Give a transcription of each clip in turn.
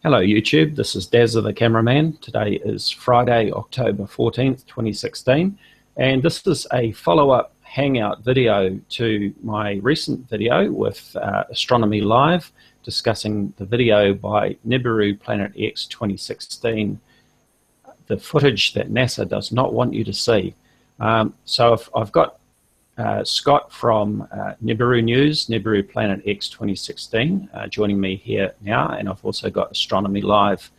Hello YouTube, this is Dazza the cameraman. Today is Friday, October 14th, 2016, and this is a follow-up Hangout video to my recent video with Astronomy Live, discussing the video by Nibiru Planet X 2016, the footage that NASA does not want you to see. So I've got Scott from Nibiru News, Nibiru Planet X 2016, joining me here now, and I've also got Astronomy Live.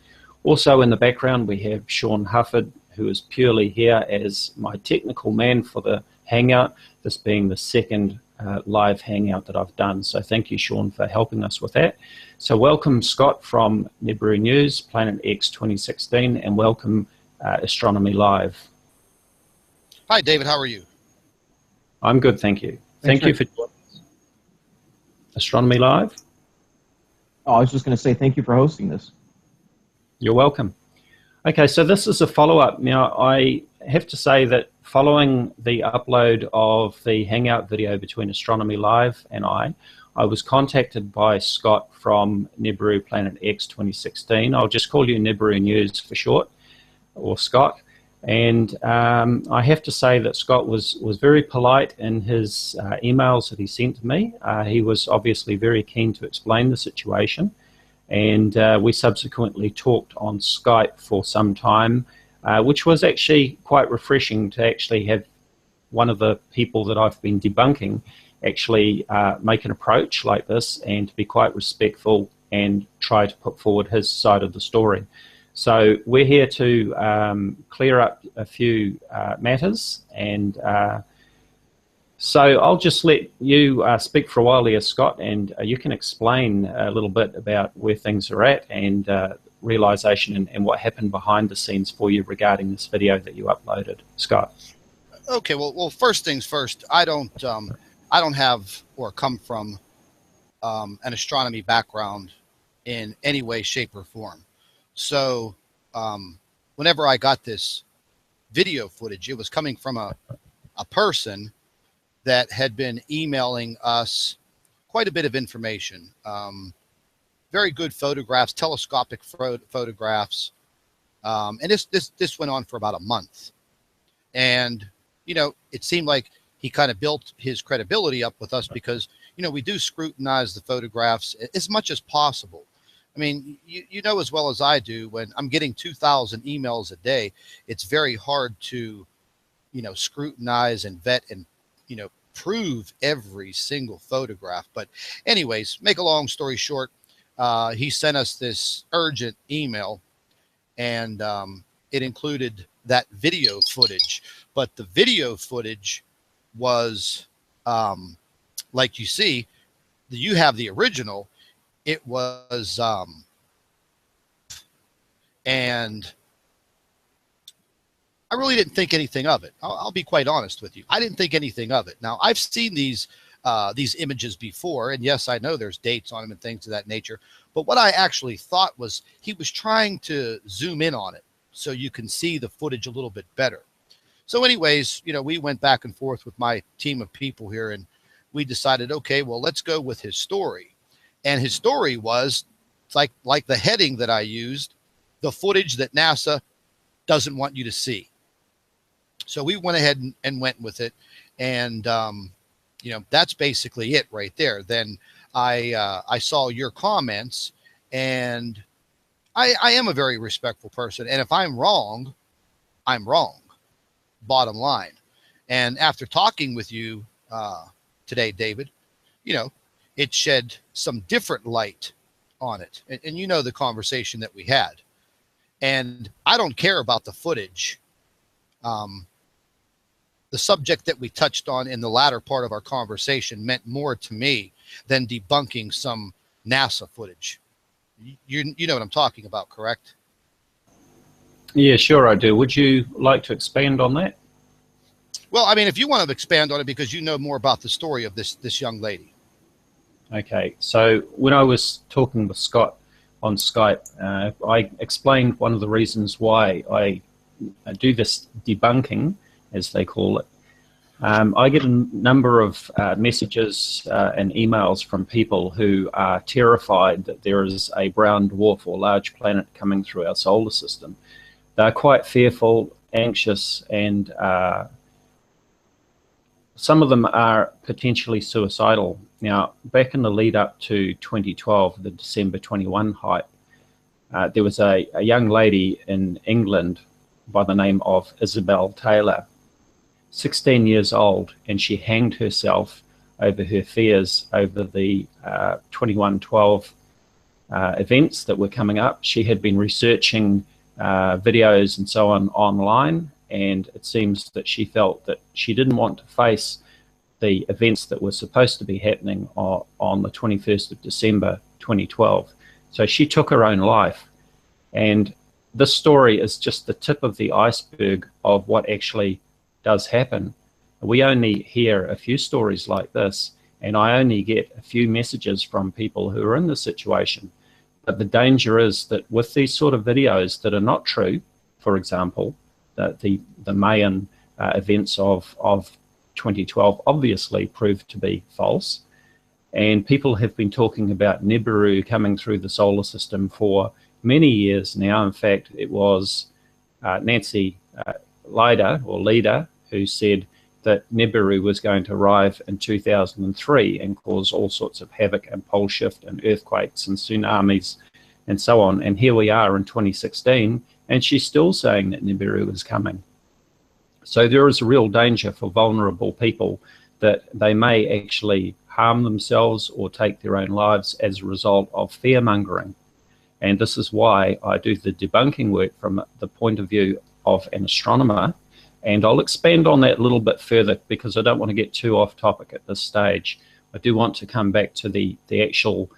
Also in the background we have Sean Hufford, who is purely here as my technical man for the Hangout, this being the second live Hangout that I've done. So thank you, Sean, for helping us with that. So welcome Scott from Nibiru News, Planet X 2016, and welcome Astronomy Live. Hi David, how are you? I'm good, thank you. Thank you for joining us. Astronomy Live? Oh, I was just going to say thank you for hosting this. You're welcome. Okay, so this is a follow-up. Now, I have to say that following the upload of the Hangout video between Astronomy Live and I was contacted by Scott from Nibiru Planet X 2016. I'll just call you Nibiru News for short, or Scott. And I have to say that Scott was very polite in his emails that he sent to me. He was obviously very keen to explain the situation, and we subsequently talked on Skype for some time, which was actually quite refreshing to actually have one of the people that I've been debunking actually make an approach like this and to be quite respectful and try to put forward his side of the story. So we're here to clear up a few matters, and so I'll just let you speak for a while here, Scott, and you can explain a little bit about where things are at and realization and what happened behind the scenes for you regarding this video that you uploaded. Scott. Okay, well, first things first. I don't have or come from an astronomy background in any way, shape, or form. So whenever I got this video footage, it was coming from a person that had been emailing us quite a bit of information, very good photographs, telescopic photographs, and this went on for about a month. And, you know, it seemed like he kind of built his credibility up with us because, you know, we do scrutinize the photographs as much as possible. I mean, you know as well as I do, when I'm getting 2,000 emails a day, it's very hard to, you know, scrutinize and vet and, you know, prove every single photograph. But anyways, make a long story short, he sent us this urgent email, and it included that video footage. But the video footage was, like you see, you have the original. It was, and I really didn't think anything of it. I'll be quite honest with you. I didn't think anything of it. Now, I've seen these images before, and yes, I know there's dates on them and things of that nature. But what I actually thought was he was trying to zoom in on it so you can see the footage a little bit better. So anyways, you know, we went back and forth with my team of people here, and we decided, okay, well, let's go with his story. And his story was like the heading that I used, the footage that NASA doesn't want you to see. So we went ahead and went with it. And, you know, that's basically it right there. Then I saw your comments, and I am a very respectful person. And if I'm wrong, I'm wrong, bottom line. And after talking with you today, David, you know, it shed some different light on it. And you know the conversation that we had. And I don't care about the footage. The subject that we touched on in the latter part of our conversation meant more to me than debunking some NASA footage. You know what I'm talking about, correct? Yeah, sure I do. Would you like to expand on that? Well, I mean, if you want to expand on it because you know more about the story of this young lady. Okay, so when I was talking with Scott on Skype, I explained one of the reasons why I do this debunking, as they call it, I get a number of messages and emails from people who are terrified that there is a brown dwarf or large planet coming through our solar system. They're quite fearful, anxious, and some of them are potentially suicidal. Now, back in the lead up to 2012, the December 21 hype, there was a young lady in England by the name of Isabel Taylor, 16 years old, and she hanged herself over her fears over the 2112 events that were coming up. She had been researching videos and so on online, and it seems that she felt that she didn't want to face the events that were supposed to be happening on the 21st of December 2012. So she took her own life. And this story is just the tip of the iceberg of what actually does happen. We only hear a few stories like this, and I only get a few messages from people who are in this situation. But the danger is that with these sort of videos that are not true, for example, the Mayan events of 2012 obviously proved to be false, and people have been talking about Nibiru coming through the solar system for many years now. In fact, it was Nancy Leader who said that Nibiru was going to arrive in 2003 and cause all sorts of havoc and pole shift and earthquakes and tsunamis and so on. And here we are in 2016, and she's still saying that Nibiru is coming. So there is a real danger for vulnerable people that they may actually harm themselves or take their own lives as a result of fear-mongering. And this is why I do the debunking work from the point of view of an astronomer. And I'll expand on that a little bit further because I don't want to get too off topic at this stage. I do want to come back to the actual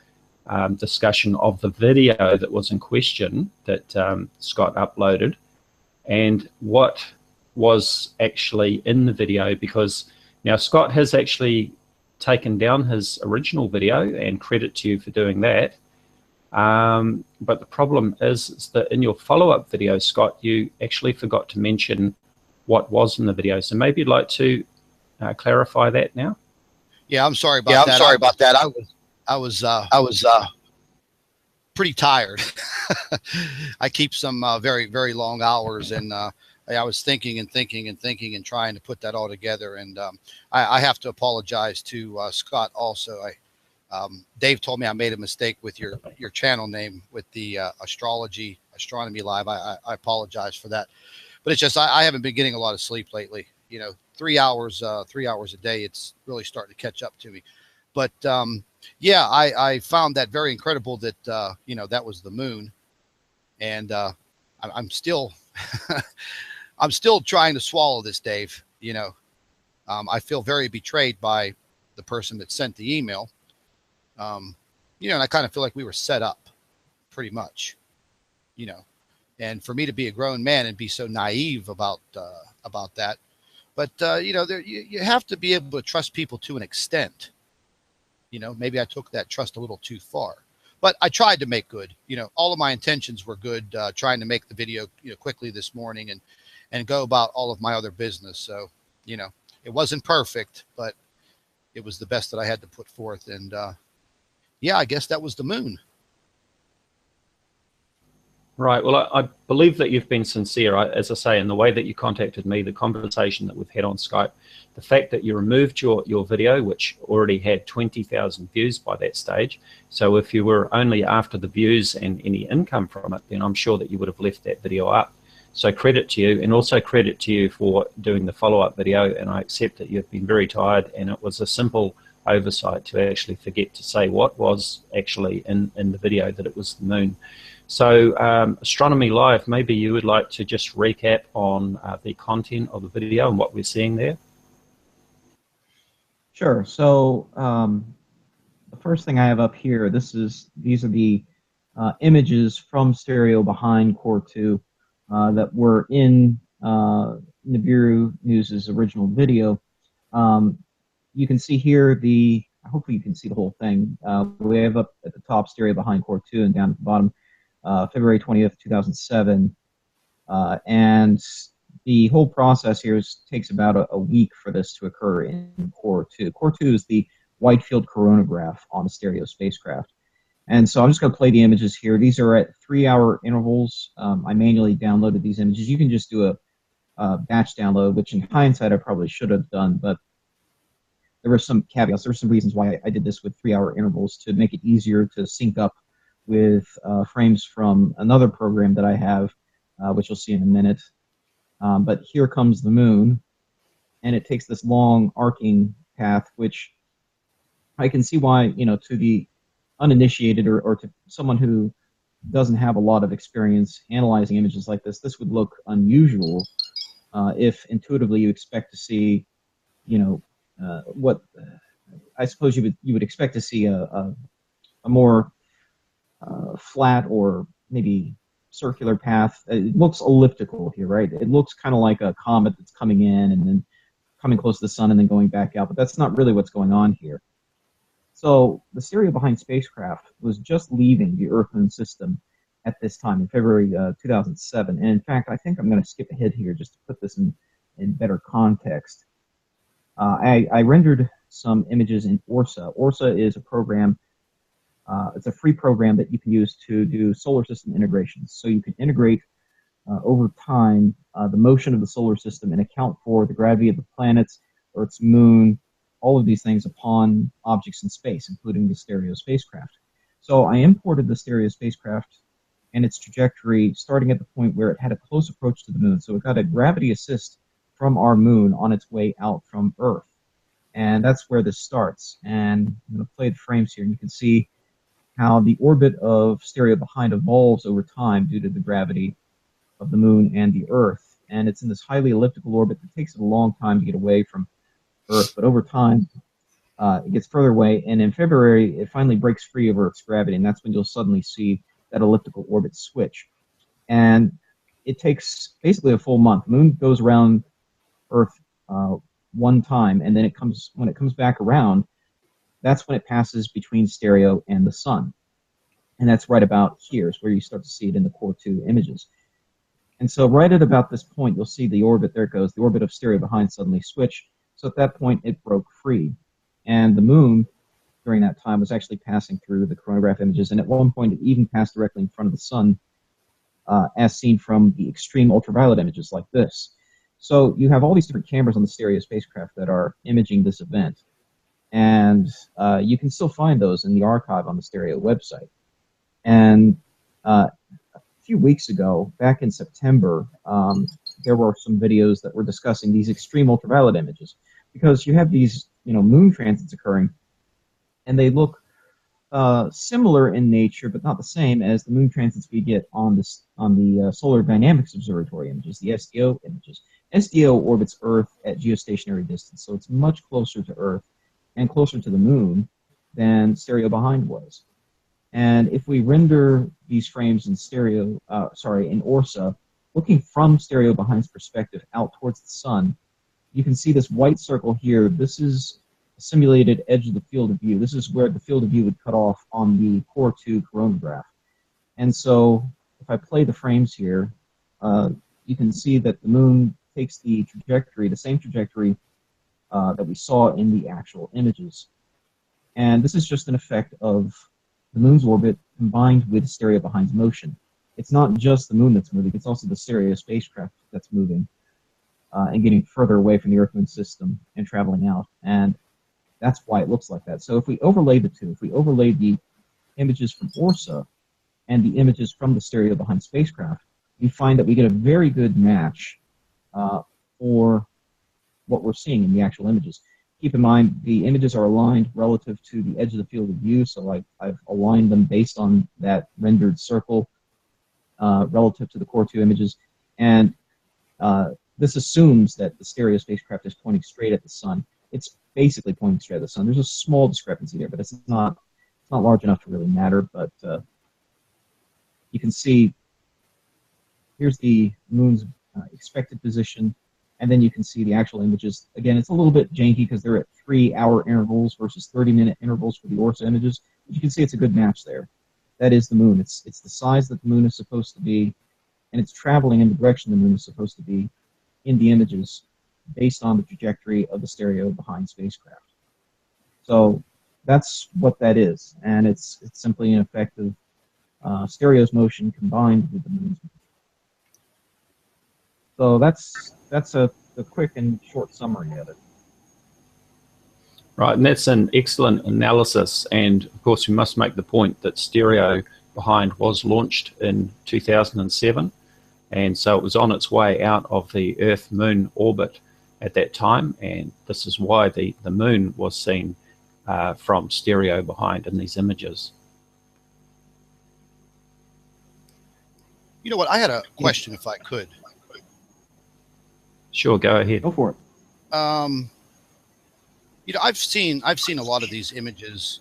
discussion of the video that was in question that Scott uploaded and what was actually in the video, because now Scott has actually taken down his original video, and credit to you for doing that. But the problem is that in your follow-up video, Scott, you actually forgot to mention what was in the video. So maybe you'd like to clarify that now. Yeah, I'm sorry about that. I was pretty tired. I keep some very, very long hours, and I was thinking and trying to put that all together. And I have to apologize to Scott also. Dave told me I made a mistake with your channel name with the Astronomy Live. I apologize for that. But it's just I haven't been getting a lot of sleep lately. You know, 3 hours a day. It's really starting to catch up to me. But yeah, I found that very incredible that you know, that was the moon, and I'm still I'm still trying to swallow this, Dave. You know, I feel very betrayed by the person that sent the email. You know, and I kind of feel like we were set up, pretty much. You know. And for me to be a grown man and be so naive about that, but you know, you have to be able to trust people to an extent. You know, maybe I took that trust a little too far, but I tried to make good. You know, all of my intentions were good. Trying to make the video, you know, quickly this morning and go about all of my other business. So, you know, it wasn't perfect, but it was the best that I had to put forth. And yeah, I guess that was the moon. Right. Well, I believe that you've been sincere, as I say, in the way that you contacted me, the conversation that we've had on Skype, the fact that you removed your video, which already had 20,000 views by that stage. So if you were only after the views and any income from it, then I'm sure that you would have left that video up. So credit to you, and also credit to you for doing the follow-up video. And I accept that you've been very tired, and it was a simple oversight to actually forget to say what was actually in the video, that it was the moon. So Astronomy Live, maybe you would like to just recap on the content of the video and what we're seeing there? Sure. So the first thing I have up here, these are the images from stereo behind Core 2 that were in Nibiru News's original video. You can see here hopefully you can see the whole thing. We have up at the top stereo behind Core 2 and down at the bottom February 20th, 2007. And the whole process here takes about a week for this to occur in Core 2. Core 2 is the wide field coronagraph on a stereo spacecraft. And so I'm just going to play the images here. These are at 3-hour intervals. I manually downloaded these images. You can just do a batch download, which in hindsight I probably should have done, but there were some caveats. There were some reasons why I did this with 3-hour intervals to make it easier to sync up with frames from another program that I have, which you'll see in a minute. But here comes the moon, and it takes this long arcing path, which I can see why, to the uninitiated or to someone who doesn't have a lot of experience analyzing images like this would look unusual if intuitively you expect to see, what I suppose you would expect to see a more flat or maybe circular path. It looks elliptical here, right? It looks kind of like a comet that's coming in and then coming close to the sun and then going back out, but that's not really what's going on here. So the stereo behind spacecraft was just leaving the Earth-Moon system at this time in February 2007. And in fact, I think I'm going to skip ahead here just to put this in better context. I rendered some images in ORSA. ORSA is a program, it's a free program that you can use to do solar system integrations. So you can integrate over time the motion of the solar system and account for the gravity of the planets, Earth's moon, all of these things upon objects in space, including the stereo spacecraft. So I imported the stereo spacecraft and its trajectory starting at the point where it had a close approach to the moon. So it got a gravity assist from our moon on its way out from Earth. And that's where this starts. And I'm going to play the frames here, and you can see how the orbit of stereo behind evolves over time due to the gravity of the moon and the Earth. And it's in this highly elliptical orbit that takes it a long time to get away from Earth, but over time it gets further away, and in February it finally breaks free of Earth's gravity, and that's when you'll suddenly see that elliptical orbit switch. And it takes basically a full month. The moon goes around Earth one time, and then when it comes back around, that's when it passes between stereo and the sun. And that's right about here is where you start to see it in the Core 2 images. And so right at about this point, you'll see the orbit, there it goes, the orbit of stereo behind suddenly switch. So at that point, it broke free. And the moon, during that time, was actually passing through the coronagraph images. And at one point, it even passed directly in front of the sun, as seen from the extreme ultraviolet images like this. So you have all these different cameras on the stereo spacecraft that are imaging this event. And you can still find those in the archive on the stereo website. And a few weeks ago, back in September, there were some videos that were discussing these extreme ultraviolet images, because you have these moon transits occurring, and they look similar in nature but not the same as the moon transits we get on the Solar Dynamics Observatory images, the SDO images. SDO orbits Earth at geostationary distance, so it's much closer to Earth and closer to the moon than stereo behind was. And if we render these frames in in ORSA, looking from stereo behind's perspective out towards the sun, you can see this white circle here. This is a simulated edge of the field of view. This is where the field of view would cut off on the Core 2 coronagraph. And so if I play the frames here, you can see that the moon takes the trajectory, the same trajectory that we saw in the actual images. And this is just an effect of the moon's orbit combined with stereo behind's motion. It's not just the moon that's moving, it's also the stereo spacecraft that's moving and getting further away from the Earth-Moon system and traveling out. And that's why it looks like that. So if we overlay the two, if we overlay the images from ORSA and the images from the stereo behind spacecraft, we find that we get a very good match for what we're seeing in the actual images. Keep in mind, the images are aligned relative to the edge of the field of view, so I've aligned them based on that rendered circle relative to the Core 2 images. And this assumes that the stereo spacecraft is pointing straight at the sun. It's basically pointing straight at the sun. There's a small discrepancy there, but it's not large enough to really matter. But you can see here's the moon's expected position, and then you can see the actual images. Again, it's a little bit janky because they're at 3-hour intervals versus 30-minute intervals for the ORSA images. But you can see it's a good match there. That is the moon. It's the size that the moon is supposed to be, and it's traveling in the direction the moon is supposed to be. in the images based on the trajectory of the stereo behind spacecraft. So that's what that is, and it's simply an effect of stereo's motion combined with the moon's motion. So that's a quick and short summary of it. Right, and that's an excellent analysis. And of course, we must make the point that stereo behind was launched in 2007, and so it was on its way out of the Earth-Moon orbit at that time, and this is why the moon was seen from stereo behind in these images. You know what? I had a question, if I could. Sure, go ahead. Go for it. You know, I've seen a lot of these images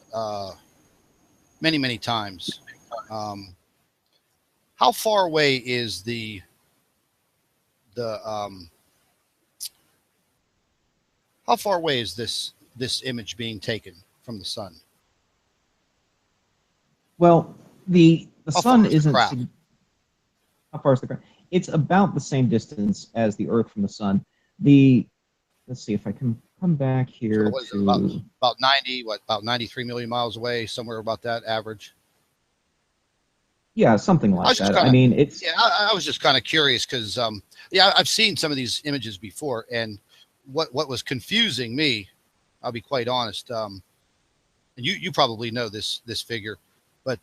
many times. How far away is how far away is this image being taken from the sun? Well, the How sun far is the isn't. craft? How far is the craft? It's about the same distance as the Earth from the sun. Let's see if I can come back here What is it, to about 90, about 93 million miles away, somewhere about that average? yeah, something I like was just that. kind I of, mean, it's yeah, I was just kind of curious because, yeah, I've seen some of these images before, and what was confusing me, I'll be quite honest, and you probably know this figure, but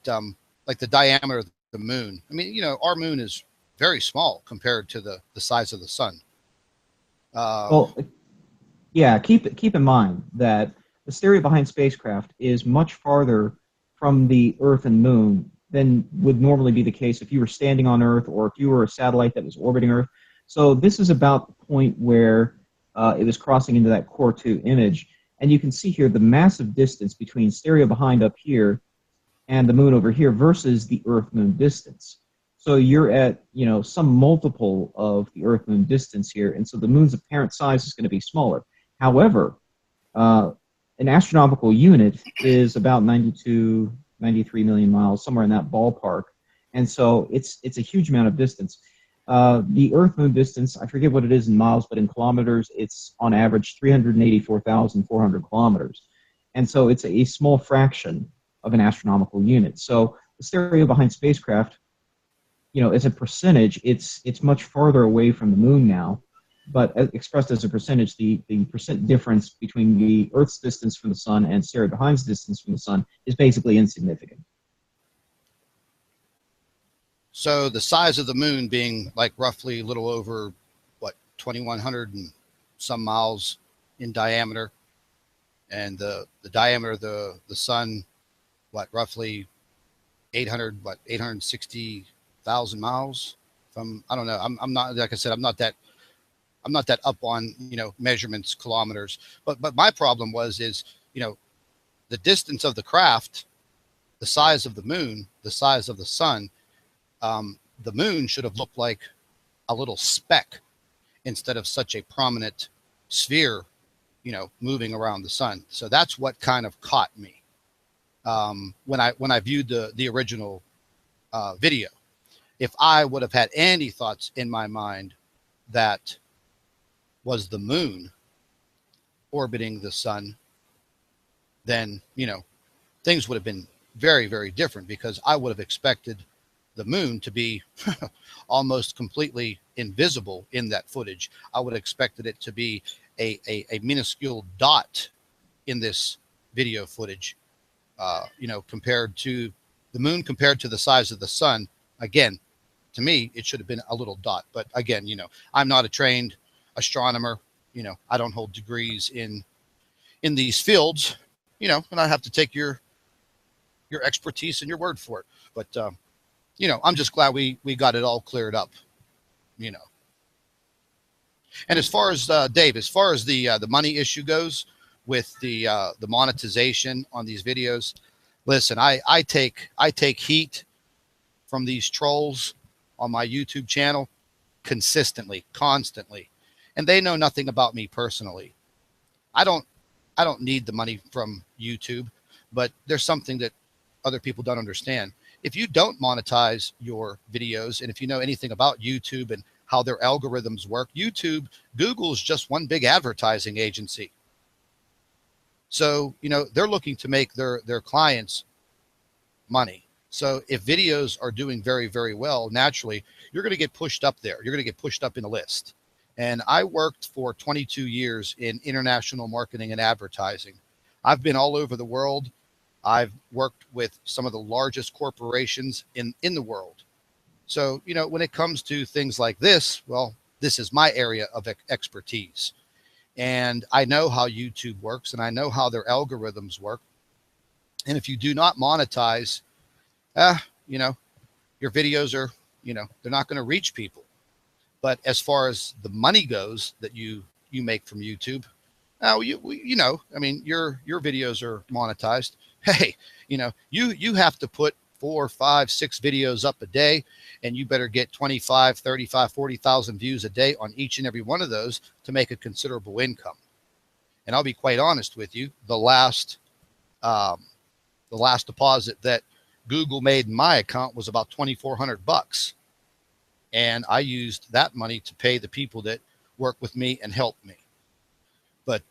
like the diameter of the moon. I mean, you know, our moon is very small compared to the size of the sun. well, yeah. Keep in mind that the stereo behind spacecraft is much farther from the Earth and Moon than would normally be the case if you were standing on Earth or if you were a satellite that was orbiting Earth. So this is about the point where it was crossing into that core 2 image. And you can see here the massive distance between stereo behind up here and the moon over here versus the Earth-Moon distance. So you're at, you know, some multiple of the Earth-Moon distance here, and so the moon's apparent size is going to be smaller. However, an astronomical unit is about 92, 93 million miles, somewhere in that ballpark, and so it's a huge amount of distance. The Earth-Moon distance, I forget what it is in miles, but in kilometers, it's on average 384,400 kilometers. And so it's a small fraction of an astronomical unit. So the stereo behind spacecraft, you know, as a percentage, it's much farther away from the moon now. But expressed as a percentage, the percent difference between the Earth's distance from the sun and stereo behind's distance from the sun is basically insignificant. So the size of the moon being like roughly a little over, what, 2,100 and some miles in diameter, and the diameter of the sun, what, roughly 860,000 miles. From, I don't know. I'm not, like I said, I'm not that up on, you know, measurements, kilometers. But my problem is, you know, the distance of the craft, the size of the moon, the size of the sun. The moon should have looked like a little speck instead of such a prominent sphere, you know, moving around the sun. So that's what kind of caught me when I viewed the original video. If I would have had any thoughts in my mind that was the moon orbiting the sun, then, you know, things would have been very different, because I would have expected the moon to be almost completely invisible in that footage. I would have expected it to be a minuscule dot in this video footage, you know, compared to the moon, compared to the size of the sun. Again, to me, it should have been a little dot. But again, you know, I'm not a trained astronomer. You know, I don't hold degrees in these fields, you know, and I have to take your expertise and your word for it. But, you know, I'm just glad we got it all cleared up, you know. And as far as Dave, as far as the money issue goes with the monetization on these videos, listen, I take heat from these trolls on my YouTube channel consistently, constantly, and they know nothing about me personally. I don't need the money from YouTube, but there's something that other people don't understand. If you don't monetize your videos, and if you know anything about YouTube and how their algorithms work. Google is just one big advertising agency. So, they're looking to make their clients money. So if videos are doing very, very well, naturally, you're going to get pushed up there. You're going to get pushed up in the list. And I worked for 22 years in international marketing and advertising. I've been all over the world. I've worked with some of the largest corporations in the world. So, when it comes to things like this, well, this is my area of expertise. And I know how YouTube works, and I know how their algorithms work. And if you do not monetize, your videos are, they're not going to reach people. But as far as the money goes that you make from YouTube, now your videos are monetized. Hey, you have to put 4, 5, 6 videos up a day, and you better get 25, 35, 40,000 views a day on each and every one of those to make a considerable income. And I'll be quite honest with you, the last deposit that Google made in my account was about $2,400. And I used that money to pay the people that work with me and help me. But,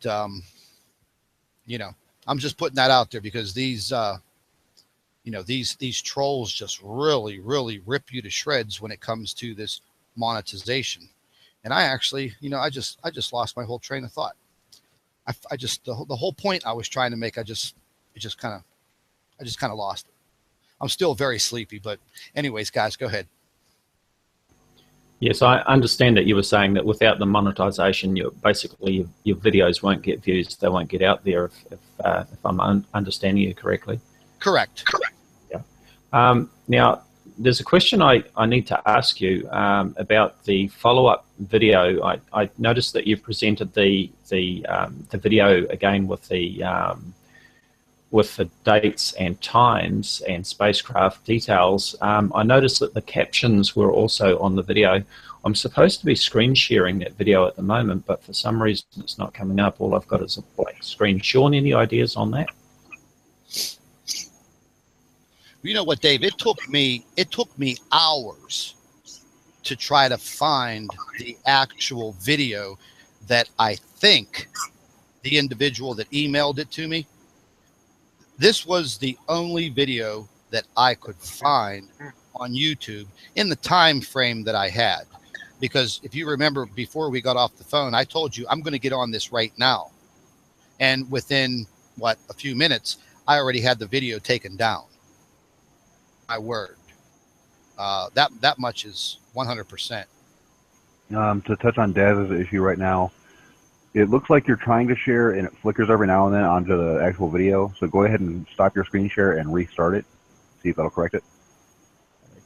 I'm just putting that out there because these trolls just really, really rip you to shreds when it comes to this monetization. And I actually, I just lost my whole train of thought. The whole point I was trying to make, I just kind of lost it. I'm still very sleepy, but anyways, guys, go ahead. Yes, I understand that you were saying that without the monetization, your videos won't get views. They won't get out there if I'm understanding you correctly. Correct. Yeah. Now, there's a question I need to ask you about the follow-up video. I noticed that you presented the video again with the dates and times and spacecraft details. I noticed that the captions were also on the video. I'm supposed to be screen sharing that video at the moment, but for some reason it's not coming up. All I've got is a blank screen. Sean, any ideas on that? You know what, Dave? It took me hours to try to find the actual video that I think the individual that emailed it to me. This was the only video that I could find on YouTube in the time frame that I had. Because if you remember, before we got off the phone, I told you I'm going to get on this right now. And within, a few minutes, I already had the video taken down. My word. That much is 100%. To touch on Daz's issue right now, it looks like you're trying to share and it flickers every now and then onto the actual video. So go ahead and stop your screen share and restart it. See if that'll correct it.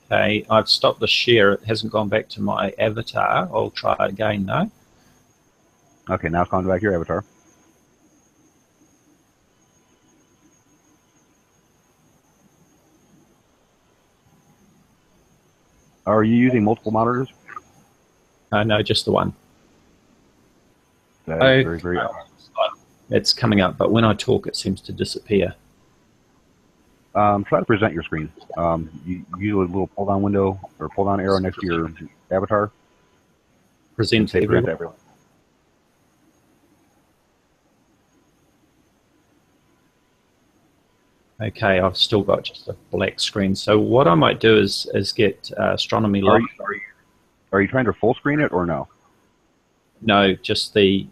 Okay, I've stopped the share. It hasn't gone back to my avatar. I'll try again though. Okay, now it's gone back to your avatar. Are you using multiple monitors? No, just the one. That is very, very odd. It's coming up, but when I talk, it seems to disappear. Try to present your screen. You use a little pull-down window or pull-down arrow next to your avatar. Present to everyone. Okay, I've still got just a black screen. So what I might do is get Astronomy Live. Are you trying to full screen it or no? No, just the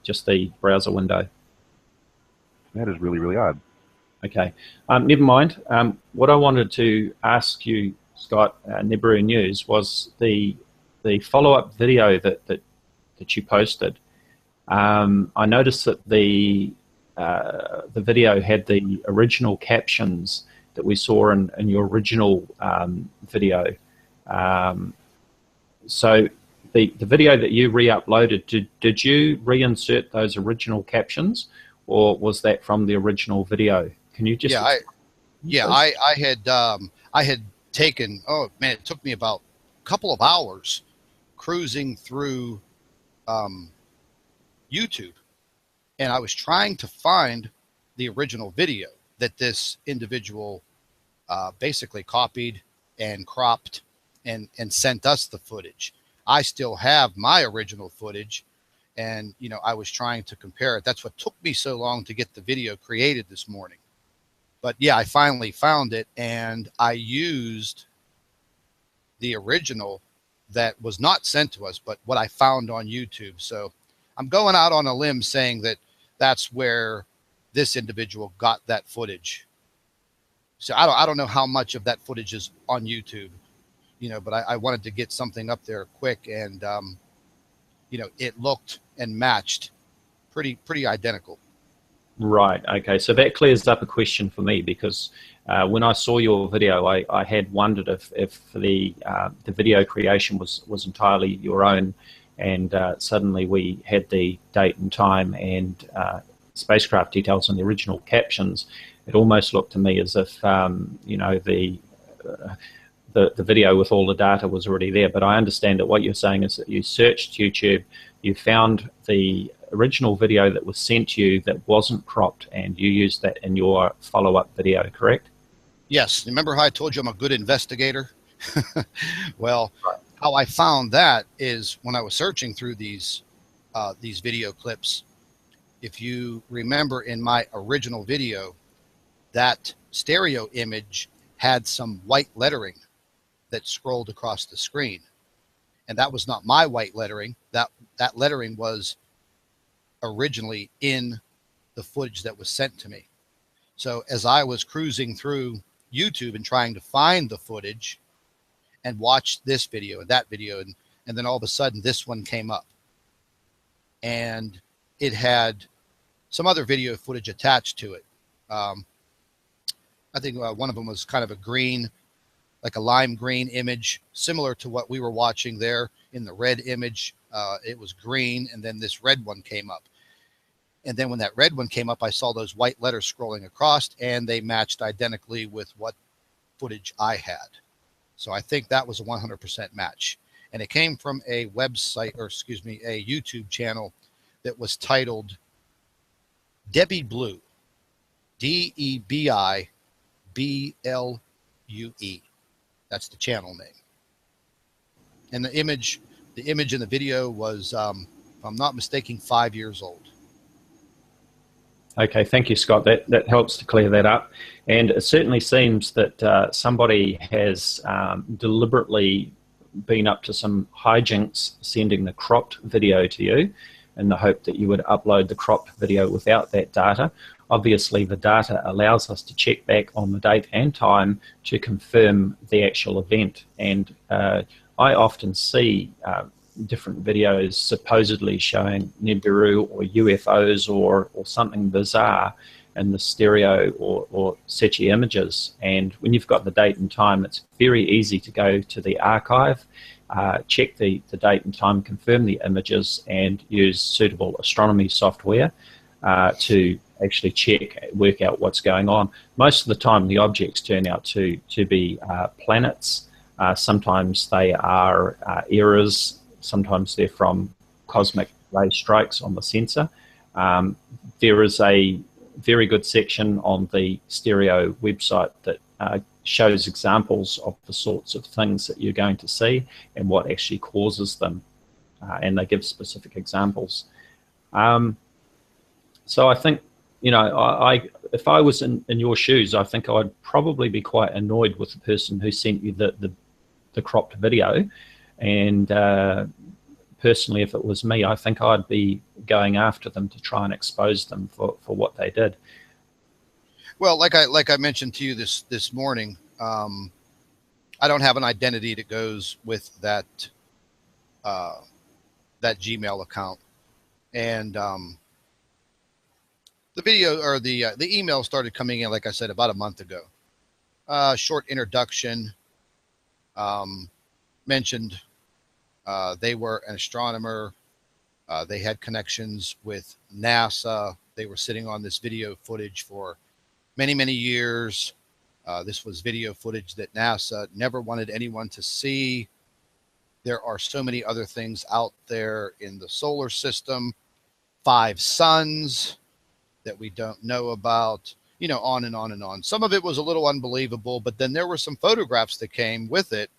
browser window. That is really, really odd. Okay, never mind. What I wanted to ask you, Scott, Nibiru News, was the follow-up video that you posted. I noticed that the video had the original captions that we saw in your original video. So the video that you re-uploaded, did you reinsert those original captions, or was that from the original video? Can you just? I had taken. Oh man, it took me about a couple of hours cruising through YouTube, and I was trying to find the original video that this individual basically copied and cropped and sent us the footage. I still have my original footage, and I was trying to compare it. That's what took me so long to get the video created this morning. But yeah, I finally found it, and I used the original that was not sent to us, but what I found on YouTube. So I'm going out on a limb saying that that's where this individual got that footage. So I don't know how much of that footage is on YouTube, but I wanted to get something up there quick, and it looked and matched pretty identical. Right. Okay. So that clears up a question for me, because when I saw your video, I had wondered if the video creation was entirely your own, and suddenly we had the date and time and spacecraft details in the original captions. It almost looked to me as if the video with all the data was already there. But I understand that what you're saying is that you searched YouTube, you found the original video that was sent to you that wasn't cropped, and you used that in your follow-up video, correct? Yes. Remember how I told you I'm a good investigator? Well, how I found that is when I was searching through these video clips. If you remember, in my original video, that stereo image had some white lettering that scrolled across the screen, and that was not my white lettering. That lettering was originally in the footage that was sent to me. So as I was cruising through YouTube and trying to find the footage and watch this video and that video, and then all of a sudden this one came up, and it had some other video footage attached to it. I think one of them was kind of a green, like a lime green image, similar to what we were watching there. In the red image, it was green, and then this red one came up. And then when that red one came up, I saw those white letters scrolling across, and they matched identically with what footage I had. So I think that was a 100% match. And it came from a website, or excuse me, a YouTube channel that was titled Debbie Blue, DEBIBLUE. That's the channel name. And the image in the video was, if I'm not mistaken, 5 years old. Okay, thank you, Scott. That helps to clear that up. And it certainly seems that somebody has deliberately been up to some hijinks sending the cropped video to you in the hope that you would upload the cropped video without that data. Obviously, the data allows us to check back on the date and time to confirm the actual event. And I often see different videos supposedly showing Nibiru or UFOs or something bizarre in the stereo or SETI images. And when you've got the date and time, it's very easy to go to the archive, check the date and time, confirm the images, and use suitable astronomy software to actually work out what's going on. Most of the time, the objects turn out to be planets. Sometimes they are errors. Sometimes they're from cosmic ray strikes on the sensor. There is a very good section on the Stereo website that shows examples of the sorts of things that you're going to see and what actually causes them, and they give specific examples. So I think, if I was in your shoes, I think I'd probably be quite annoyed with the person who sent you the cropped video. And personally, if it was me, I think I'd be going after them to try and expose them for what they did. Well, like I mentioned to you this morning, I don't have an identity that goes with that Gmail account, and the video or the email started coming in, like I said, about a month ago. Short introduction, mentioned they were an astronomer. They had connections with NASA. They were sitting on this video footage for many, many years. This was video footage that NASA never wanted anyone to see. There are so many other things out there in the solar system, 5 suns that we don't know about, on and on and on. Some of it was a little unbelievable, but then there were some photographs that came with it.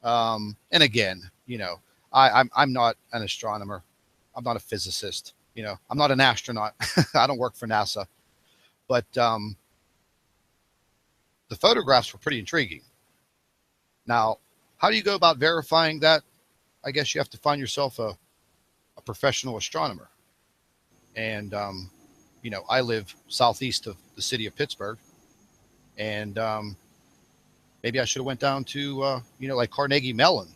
And again, You know, I'm not an astronomer. I'm not a physicist. You know, I'm not an astronaut. I don't work for NASA. But the photographs were pretty intriguing. Now, how do you go about verifying that? I guess you have to find yourself a professional astronomer. And, you know, I live southeast of the city of Pittsburgh. And maybe I should have went down to, you know, like Carnegie Mellon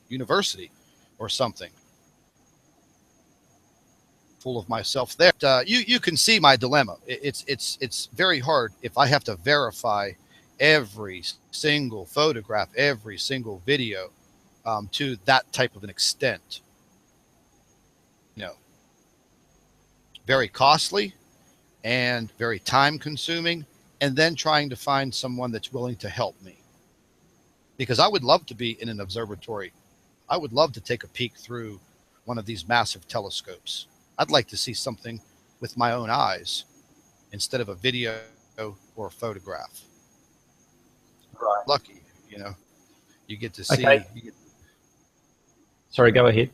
University or something. Full of myself there. You can see my dilemma. It's very hard if I have to verify every single photograph, every single video to that type of an extent. You know, very costly and very time consuming, and then trying to find someone that's willing to help me. Because I would love to be in an observatory. I would love to take a peek through one of these massive telescopes. I'd like to see something with my own eyes instead of a video or a photograph. Right. Lucky, you know, you get to see. Okay. Sorry, go ahead.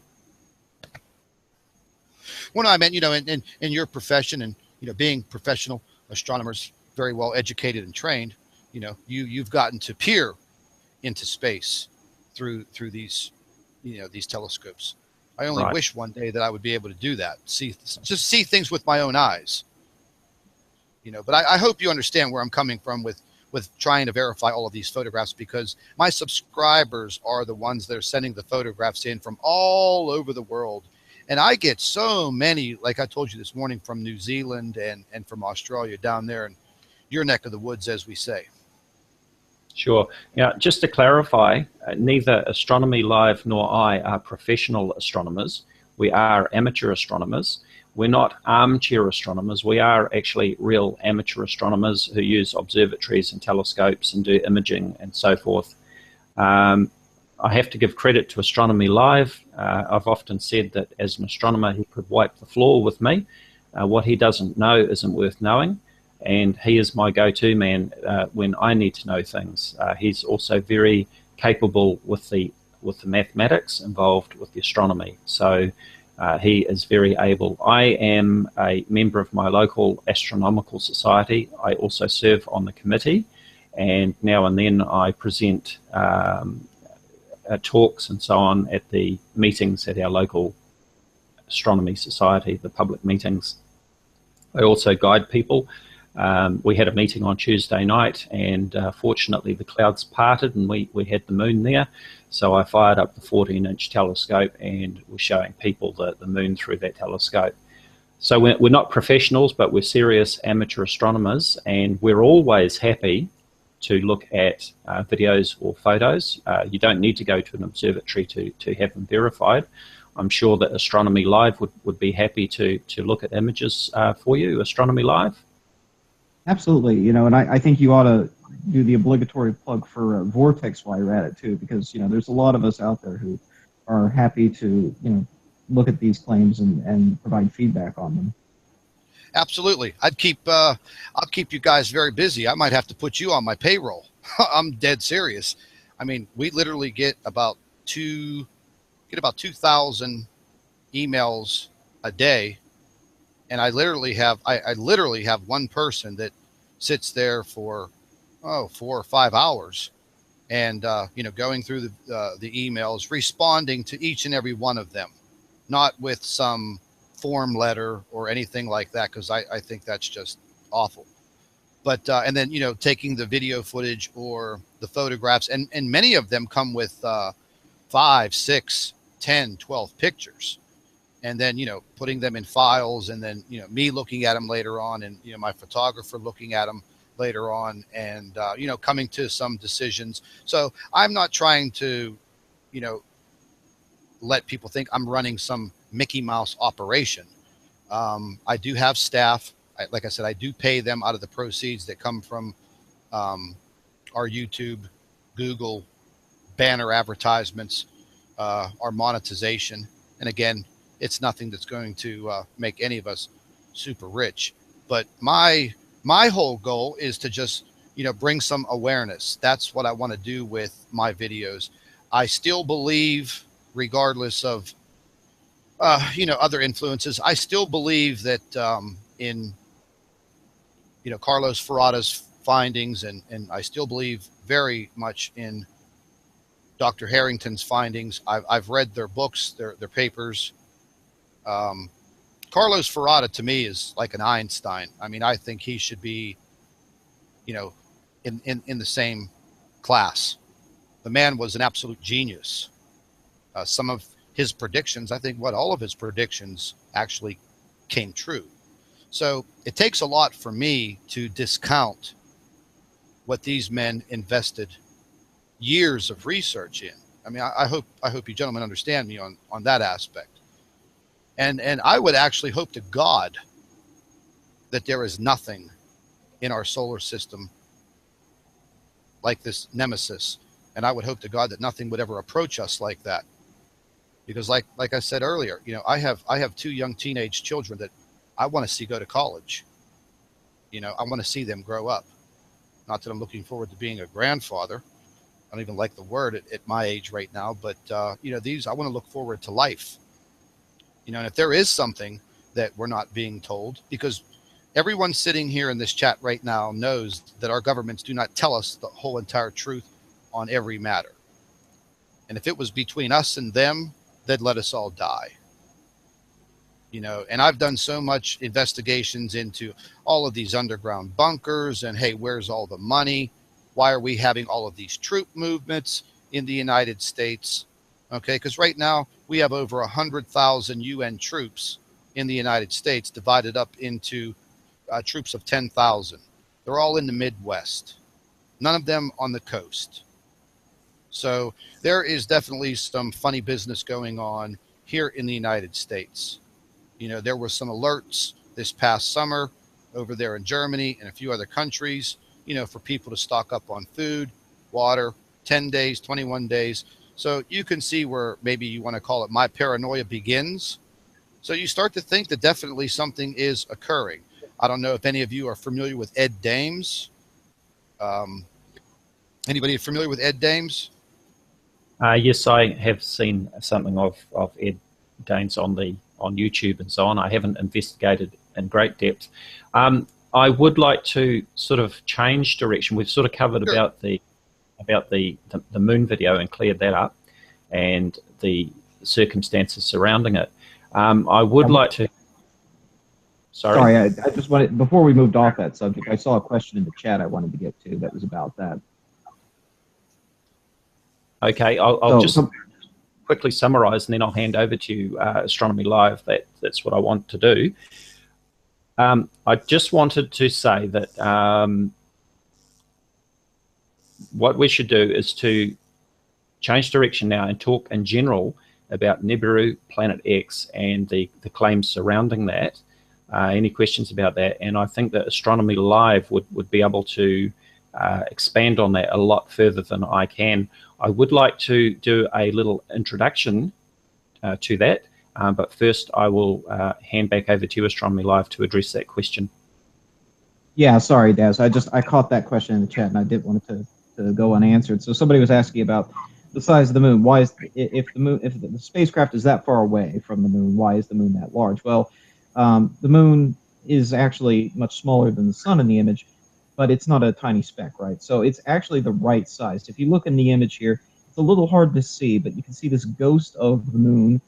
Well, no, I meant, you know, in your profession and, you know, being professional astronomers, very well educated and trained, you know, you've gotten to peer into space through these, you know, these telescopes. I only wish one day that I would be able to do that. Just see things with my own eyes, you know, but I hope you understand where I'm coming from with trying to verify all of these photographs, because my subscribers are the ones that are sending the photographs in from all over the world. And I get so many, like I told you this morning, from New Zealand and from Australia down there in your neck of the woods, as we say. Sure. Now, just to clarify, neither Astronomy Live nor I are professional astronomers. We are amateur astronomers. We're not armchair astronomers. We are actually real amateur astronomers who use observatories and telescopes and do imaging and so forth. I have to give credit to Astronomy Live. I've often said that as an astronomer, he could wipe the floor with me. What he doesn't know isn't worth knowing. And he is my go-to man when I need to know things. He's also very capable with the mathematics involved with the astronomy. So he is very able. I am a member of my local astronomical society. I also serve on the committee, and now and then I present talks and so on at the meetings at our local astronomy society, the public meetings. I also guide people. We had a meeting on Tuesday night, and fortunately the clouds parted and we had the moon there. So I fired up the 14-inch telescope and was showing people the moon through that telescope. So we're not professionals, but we're serious amateur astronomers, and we're always happy to look at videos or photos. You don't need to go to an observatory to have them verified. I'm sure that Astronomy Live would be happy to look at images for you. Astronomy Live? Absolutely, you know, and I think you ought to do the obligatory plug for Vortex while you're at it too, because, you know, there's a lot of us out there who are happy to, you know, look at these claims and provide feedback on them. Absolutely. I'll keep you guys very busy. I might have to put you on my payroll. I'm dead serious. I mean, we literally get about 2,000 emails a day. And I literally have one person that sits there for 4 or 5 hours, and you know, going through the emails, responding to each and every one of them, not with some form letter or anything like that, because I think that's just awful. But and then, you know, taking the video footage or the photographs, and many of them come with 5, 6, 10, 12 pictures. And then, you know, putting them in files, and then, you know, me looking at them later on, and, you know, my photographer looking at them later on, and, you know, coming to some decisions. So I'm not trying to, you know, let people think I'm running some Mickey Mouse operation. I do have staff. Like I said, I do pay them out of the proceeds that come from our YouTube, Google, banner advertisements, our monetization. And again, it's nothing that's going to make any of us super rich. But my whole goal is to just, you know, bring some awareness. That's what I want to do with my videos. I still believe regardless of other influences. I still believe that in Carlos Ferrata's findings, and I still believe very much in Dr. Harrington's findings. I've read their books, their papers. Carlos Ferrata to me is like an Einstein. I mean, I think he should be, in the same class. The man was an absolute genius. Some of his predictions, I think all of his predictions actually came true. So it takes a lot for me to discount what these men invested years of research in. I mean, I hope you gentlemen understand me on that aspect. And I would actually hope to God that there is nothing in our solar system like this nemesis. And I would hope to God that nothing would ever approach us like that. Because like I said earlier, I have 2 young teenage children that I want to see go to college. I want to see them grow up. Not that I'm looking forward to being a grandfather. I don't even like the word at my age right now, but I want to look forward to life. And if there is something that we're not being told, because everyone sitting here in this chat right now knows that our governments do not tell us the whole entire truth on every matter. And if it was between us and them, they'd let us all die. And I've done so much investigations into all of these underground bunkers and, hey, where's all the money? Why are we having all of these troop movements in the United States? Okay, because right now we have over 100,000 UN troops in the United States divided up into troops of 10,000. They're all in the Midwest, none of them on the coast. So there is definitely some funny business going on here in the United States. There were some alerts this past summer over there in Germany and a few other countries, for people to stock up on food, water, 10 days, 21 days. So you can see where maybe you want to call it my paranoia begins. So you start to think that definitely something is occurring. I don't know if any of you are familiar with Ed Dames. Anybody familiar with Ed Dames? Yes, I have seen something of Ed Danes on YouTube and so on. I haven't investigated in great depth. I would like to sort of change direction. We've sort of covered Sure. about the moon video and cleared that up, and the circumstances surrounding it. I would like to. Sorry, I just wanted, before we moved off that subject, I saw a question in the chat I wanted to get to that was about that. Okay, I'll just quickly summarize, and then I'll hand over to you, Astronomy Live. That's what I want to do. I just wanted to say that what we should do is to change direction now and talk in general about Nibiru, Planet X, and the claims surrounding that. Any questions about that? And I think that Astronomy Live would be able to expand on that a lot further than I can. I would like to do a little introduction to that, but first I will hand back over to you, Astronomy Live, to address that question. Yeah, sorry, Daz. I caught that question in the chat, and I did want it to go unanswered. So somebody was asking about the size of the moon. Why is if the spacecraft is that far away from the moon, why is the moon that large? Well, the moon is actually much smaller than the sun in the image, but it's not a tiny speck, right? So it's actually the right size. If you look in the image here, it's a little hard to see, but you can see this ghost of the moon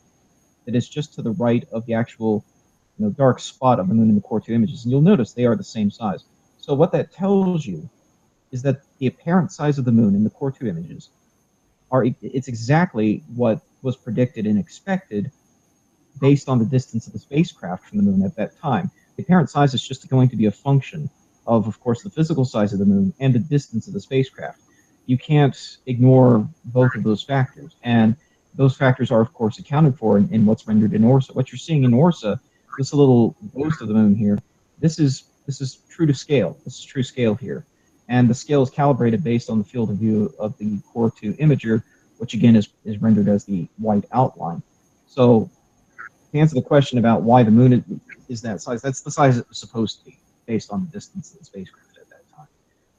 that is just to the right of the actual dark spot of the moon in the core 2 images. And you'll notice they are the same size. So what that tells you is that the apparent size of the moon in the core 2 images it's exactly what was predicted and expected based on the distance of the spacecraft from the moon at that time. The apparent size is just going to be a function of course, the physical size of the moon and the distance of the spacecraft. You can't ignore both of those factors. And those factors are, of course, accounted for in what's rendered in ORSA. What you're seeing in ORSA, this little ghost of the moon here, this is true to scale. This is true scale here. And the scale is calibrated based on the field of view of the Core 2 imager, which again is rendered as the white outline. So to answer the question about why the moon is that size, that's the size it was supposed to be based on the distance of the spacecraft at that time.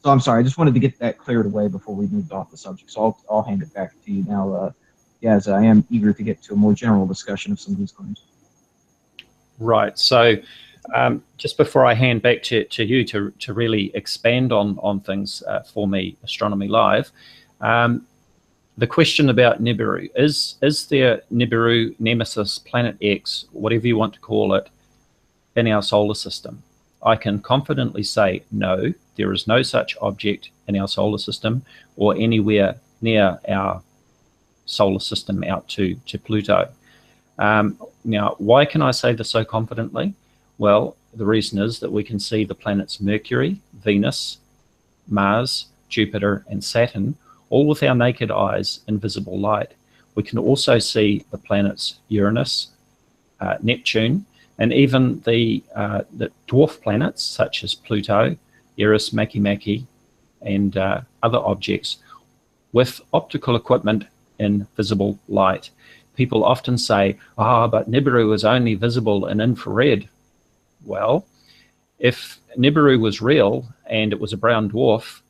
So I'm sorry, I just wanted to get that cleared away before we moved off the subject. So I'll hand it back to you now, Dazza, I am eager to get to a more general discussion of some of these claims. Right. So just before I hand back to you to really expand on things for me, Astronomy Live, the question about Nibiru, is there Nibiru, Nemesis, Planet X, whatever you want to call it, in our solar system? I can confidently say no, there is no such object in our solar system or anywhere near our solar system out to Pluto. Now, why can I say this so confidently? Well, the reason is that we can see the planets Mercury, Venus, Mars, Jupiter, and Saturn, all with our naked eyes in visible light. We can also see the planets Uranus, Neptune, and even the dwarf planets such as Pluto, Eris, Makemake, and other objects with optical equipment in visible light. People often say, but Nibiru is only visible in infrared. Well, if Nibiru was real and it was a brown dwarf,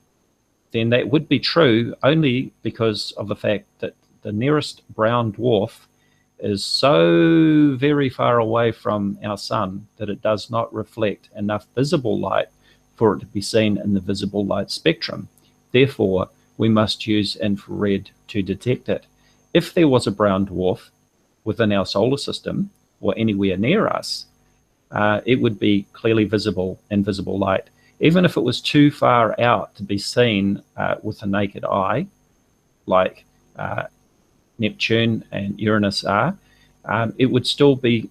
then that would be true only because of the fact that the nearest brown dwarf is so very far away from our sun that it does not reflect enough visible light for it to be seen in the visible light spectrum. Therefore, we must use infrared to detect it. If there was a brown dwarf within our solar system or anywhere near us, it would be clearly visible in visible light. Even if it was too far out to be seen with the naked eye, like Neptune and Uranus are, it would still be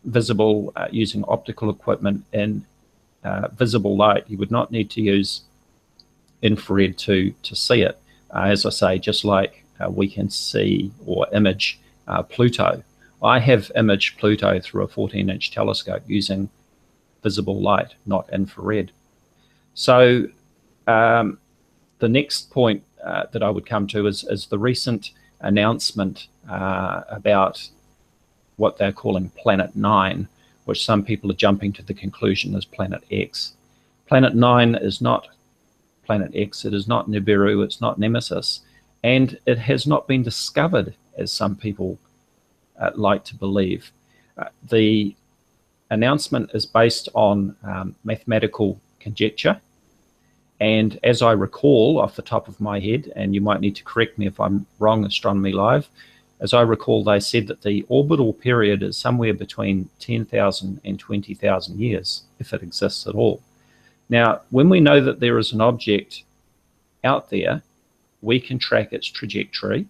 visible using optical equipment in visible light. You would not need to use infrared to see it. As I say, just like we can see or image Pluto. I have imaged Pluto through a 14-inch telescope using visible light, not infrared. So the next point that I would come to is the recent announcement about what they're calling Planet 9, which some people are jumping to the conclusion is Planet X. Planet 9 is not Planet X, it is not Nibiru, it's not Nemesis, and it has not been discovered as some people like to believe. The announcement is based on mathematical conjecture, and as I recall off the top of my head, and you might need to correct me if I'm wrong, Astronomy Live, as I recall, they said that the orbital period is somewhere between 10,000 and 20,000 years, if it exists at all. Now, when we know that there is an object out there, we can track its trajectory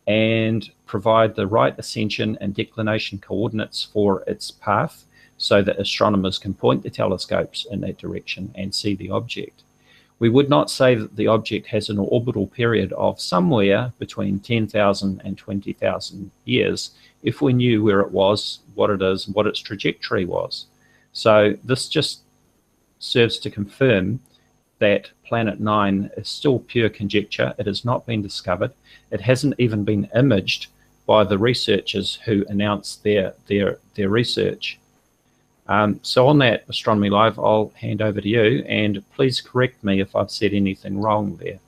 and provide the right ascension and declination coordinates for its path so that astronomers can point the telescopes in that direction and see the object. We would not say that the object has an orbital period of somewhere between 10,000 and 20,000 years if we knew where it was, what it is, and what its trajectory was. So this just serves to confirm that Planet 9 is still pure conjecture. It has not been discovered. It hasn't even been imaged by the researchers who announced their research. So on that, Astronomy Live, I'll hand over to you, and please correct me if I've said anything wrong there.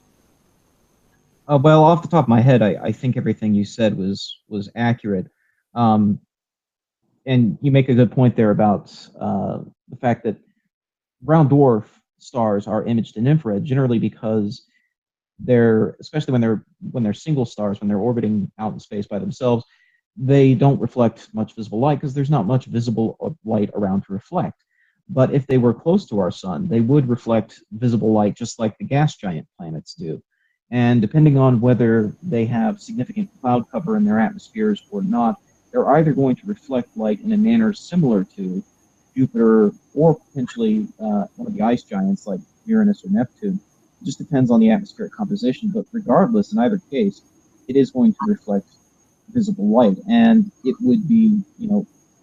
Well, off the top of my head, I think everything you said was accurate. And you make a good point there about the fact that brown dwarf stars are imaged in infrared generally because they're, especially when they're single stars, when they're orbiting out in space by themselves, they don't reflect much visible light because there's not much visible light around to reflect. But if they were close to our sun, they would reflect visible light just like the gas giant planets do. And depending on whether they have significant cloud cover in their atmospheres or not, they're either going to reflect light in a manner similar to Jupiter or potentially one of the ice giants like Uranus or Neptune. It just depends on the atmospheric composition. But regardless, in either case, it is going to reflect visible light, and it would be,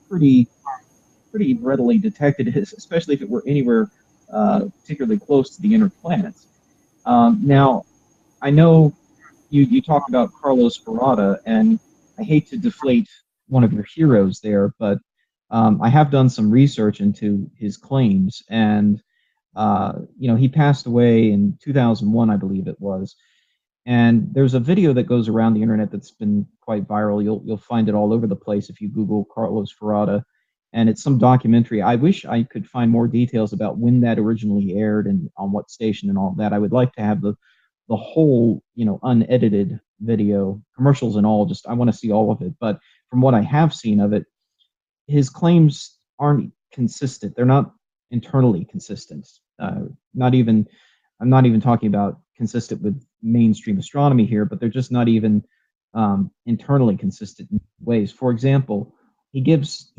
pretty readily detected, especially if it were anywhere particularly close to the inner planets. Now, I know you talked about Carlos Ferrata, and I hate to deflate one of your heroes there, but I have done some research into his claims, and he passed away in 2001, I believe it was. And there's a video that goes around the internet that's been quite viral. You'll find it all over the place if you Google Carlos Ferrata, and it's some documentary. I wish I could find more details about when that originally aired and on what station and all that. I would like to have the whole, unedited video, commercials and all. Just I want to see all of it. But from what I have seen of it, his claims aren't consistent. They're not internally consistent. Not even I'm not even talking about consistent with mainstream astronomy here, but they're just not even internally consistent in ways. For example, he gives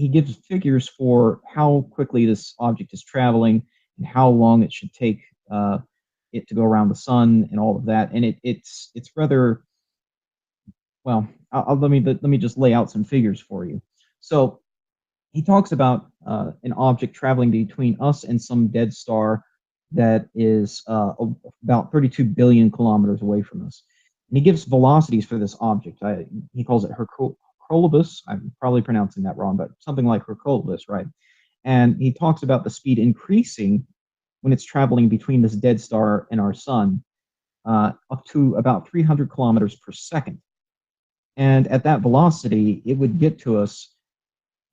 figures for how quickly this object is traveling and how long it should take it to go around the sun and all of that. And it's rather well. Let me just lay out some figures for you. So he talks about an object traveling between us and some dead star that is about 32 billion kilometers away from us. And he gives velocities for this object. He calls it Hercolibus. I'm probably pronouncing that wrong, but something like Hercolibus, right? And he talks about the speed increasing when it's traveling between this dead star and our sun, up to about 300 kilometers per second. And at that velocity, it would get to us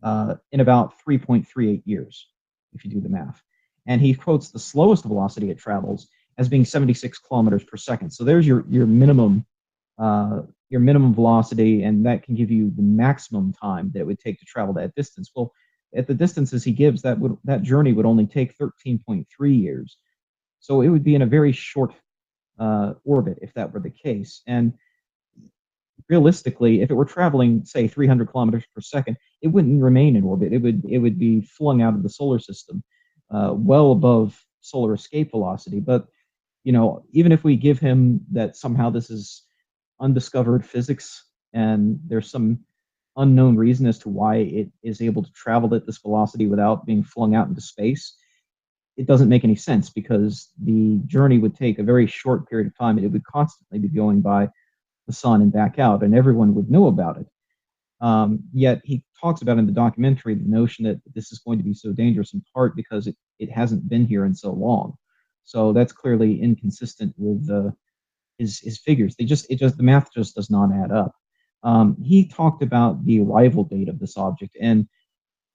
in about 3.38 years, if you do the math. And he quotes the slowest velocity it travels as being 76 kilometers per second. So there's your minimum velocity, and that can give you the maximum time that it would take to travel that distance. Well, at the distances he gives, that journey would only take 13.3 years. So it would be in a very short orbit if that were the case. And realistically, if it were traveling, say, 300 kilometers per second, it wouldn't remain in orbit. It would be flung out of the solar system, well above solar escape velocity. But even if we give him that somehow this is undiscovered physics and there's some unknown reason as to why it is able to travel at this velocity without being flung out into space, it doesn't make any sense because the journey would take a very short period of time and it would constantly be going by the sun and back out, and everyone would know about it. Yet he talks about in the documentary the notion that this is going to be so dangerous in part because it hasn't been here in so long. So that's clearly inconsistent with his figures. The math just does not add up. He talked about the arrival date of this object, and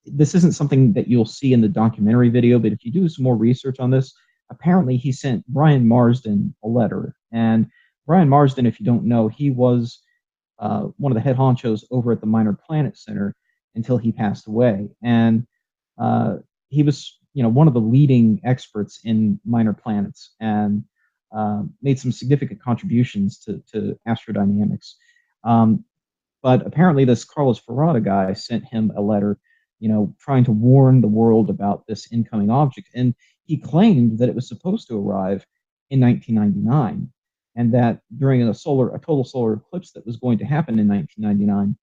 this isn't something that you'll see in the documentary video, but if you do some more research on this, apparently he sent Brian Marsden a letter. And Brian Marsden, if you don't know, he was one of the head honchos over at the Minor Planet Center until he passed away. And he was, one of the leading experts in minor planets and made some significant contributions to astrodynamics. But apparently, this Carlos Ferrata guy sent him a letter, trying to warn the world about this incoming object. And he claimed that it was supposed to arrive in 1999, and that during a total solar eclipse that was going to happen in 1999,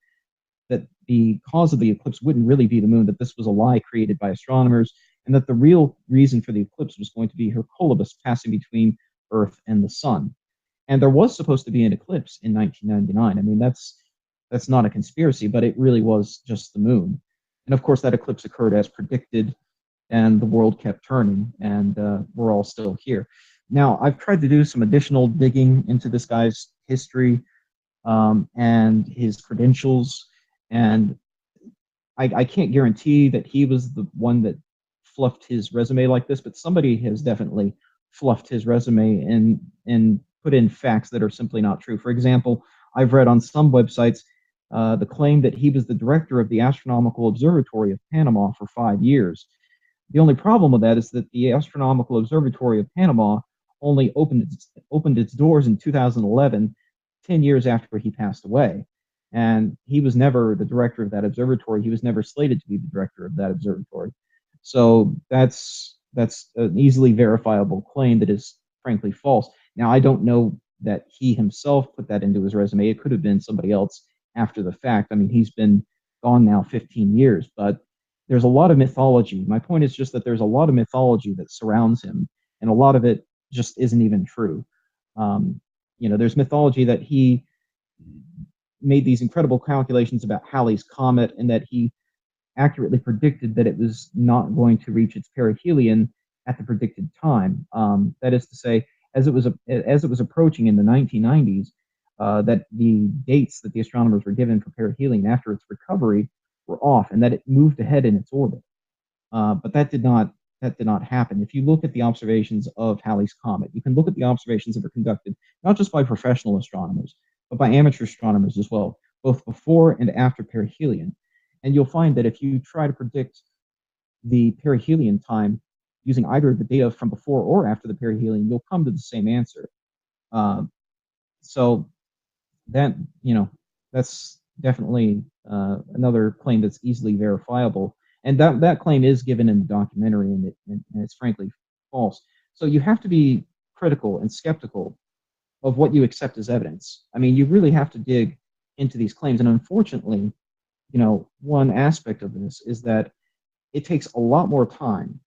that the cause of the eclipse wouldn't really be the moon, that this was a lie created by astronomers, and that the real reason for the eclipse was going to be Hercolibus passing between Earth and the sun. And there was supposed to be an eclipse in 1999. I mean, that's not a conspiracy, but it really was just the moon. And of course, that eclipse occurred as predicted, and the world kept turning, and we're all still here. Now, I've tried to do some additional digging into this guy's history and his credentials, and I can't guarantee that he was the one that fluffed his resume like this, but somebody has definitely fluffed his resume and put in facts that are simply not true. For example, I've read on some websites the claim that he was the director of the Astronomical Observatory of Panama for 5 years. The only problem with that is that the Astronomical Observatory of Panama only opened its doors in 2011, 10 years after he passed away. And he was never the director of that observatory. He was never slated to be the director of that observatory. So that's an easily verifiable claim that is frankly false. Now, I don't know that he himself put that into his resume. It could have been somebody else after the fact. I mean, he's been gone now 15 years, but there's a lot of mythology. My point is just that there's a lot of mythology that surrounds him, and a lot of it just isn't even true. There's mythology that he made these incredible calculations about Halley's Comet and that he accurately predicted that it was not going to reach its perihelion at the predicted time. That is to say, as it was approaching in the 1990s, that the dates that the astronomers were given for perihelion after its recovery were off, and that it moved ahead in its orbit. But that did not happen. If you look at the observations of Halley's Comet, you can look at the observations that were conducted not just by professional astronomers, but by amateur astronomers as well, both before and after perihelion. And you'll find that if you try to predict the perihelion time using either the data from before or after the perihelion, you'll come to the same answer. So that, that's definitely another claim that's easily verifiable. And that claim is given in the documentary, and it's frankly false. So you have to be critical and skeptical of what you accept as evidence. I mean, you really have to dig into these claims. And unfortunately, one aspect of this is that it takes a lot more time,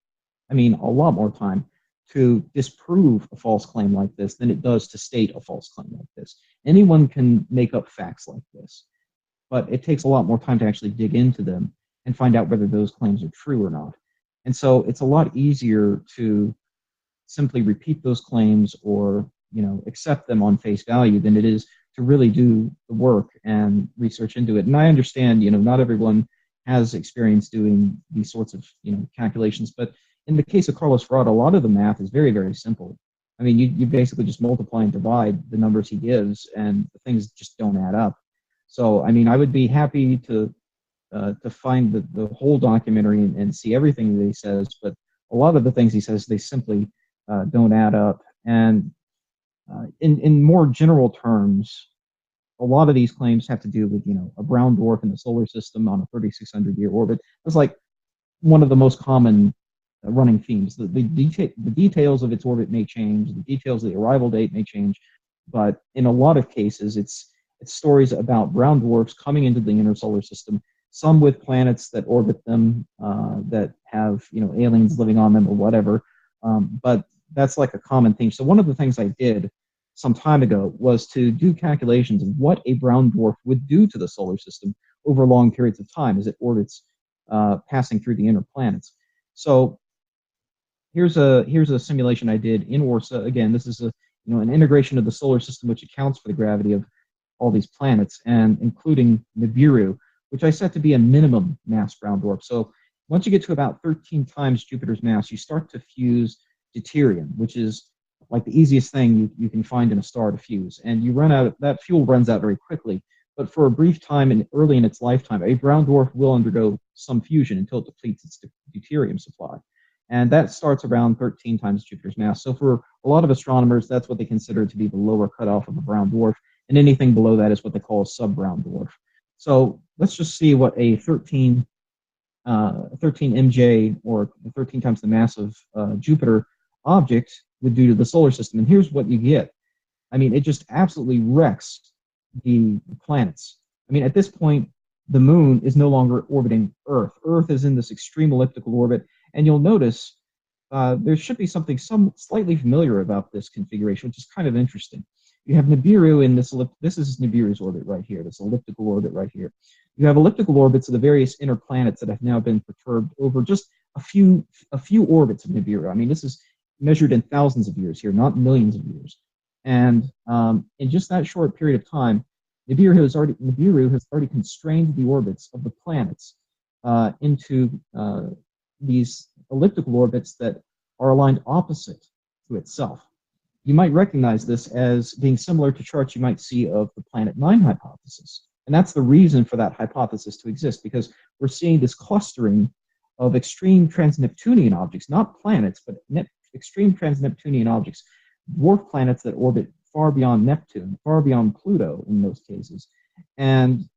a lot more time, to disprove a false claim like this than it does to state a false claim like this. Anyone can make up facts like this, but it takes a lot more time to actually dig into them and find out whether those claims are true or not. And so it's a lot easier to simply repeat those claims or accept them on face value than it is to really do the work and research into it. And I understand, not everyone has experience doing these sorts of calculations, but in the case of Carlos Fraud, a lot of the math is very, very simple. I mean, you basically just multiply and divide the numbers he gives, and the things just don't add up. So, I mean, I would be happy to find the whole documentary and see everything that he says, but a lot of the things he says, they simply don't add up. And in more general terms, a lot of these claims have to do with a brown dwarf in the solar system on a 3,600-year orbit. It's like one of the most common running themes. The details of its orbit may change, the details of the arrival date may change, but in a lot of cases, it's stories about brown dwarfs coming into the inner solar system, some with planets that orbit them, that have aliens living on them or whatever. But that's like a common theme. So one of the things I did some time ago was to do calculations of what a brown dwarf would do to the solar system over long periods of time as it orbits, passing through the inner planets. So here's a simulation I did in ORSA. Again, this is an integration of the solar system which accounts for the gravity of all these planets, and including Nibiru, which I set to be a minimum mass brown dwarf. So once you get to about 13 times Jupiter's mass, you start to fuse deuterium, which is like the easiest thing you can find in a star to fuse. And that fuel runs out very quickly. But for a brief time and early in its lifetime, a brown dwarf will undergo some fusion until it depletes its deuterium supply. And that starts around 13 times Jupiter's mass. So for a lot of astronomers, that's what they consider to be the lower cutoff of a brown dwarf. And anything below that is what they call a sub-brown dwarf. So let's just see what a 13 MJ, or 13 times the mass of Jupiter object would do to the solar system. And here's what you get. I mean, it just absolutely wrecks the planets. I mean, at this point, the moon is no longer orbiting Earth. Earth is in this extreme elliptical orbit, and you'll notice there should be something slightly familiar about this configuration, which is kind of interesting. You have Nibiru in this is Nibiru's orbit right here, this elliptical orbit right here. You have elliptical orbits of the various inner planets that have now been perturbed over just a few orbits of Nibiru. I mean, this is measured in thousands of years here, not millions of years. And in just that short period of time, Nibiru has already constrained the orbits of the planets into these elliptical orbits that are aligned opposite to itself. You might recognize this as being similar to charts you might see of the Planet 9 hypothesis. And that's the reason for that hypothesis to exist, because we're seeing this clustering of extreme trans-Neptunian objects, not planets, but extreme trans-Neptunian objects, dwarf planets that orbit far beyond Neptune, far beyond Pluto in most cases. And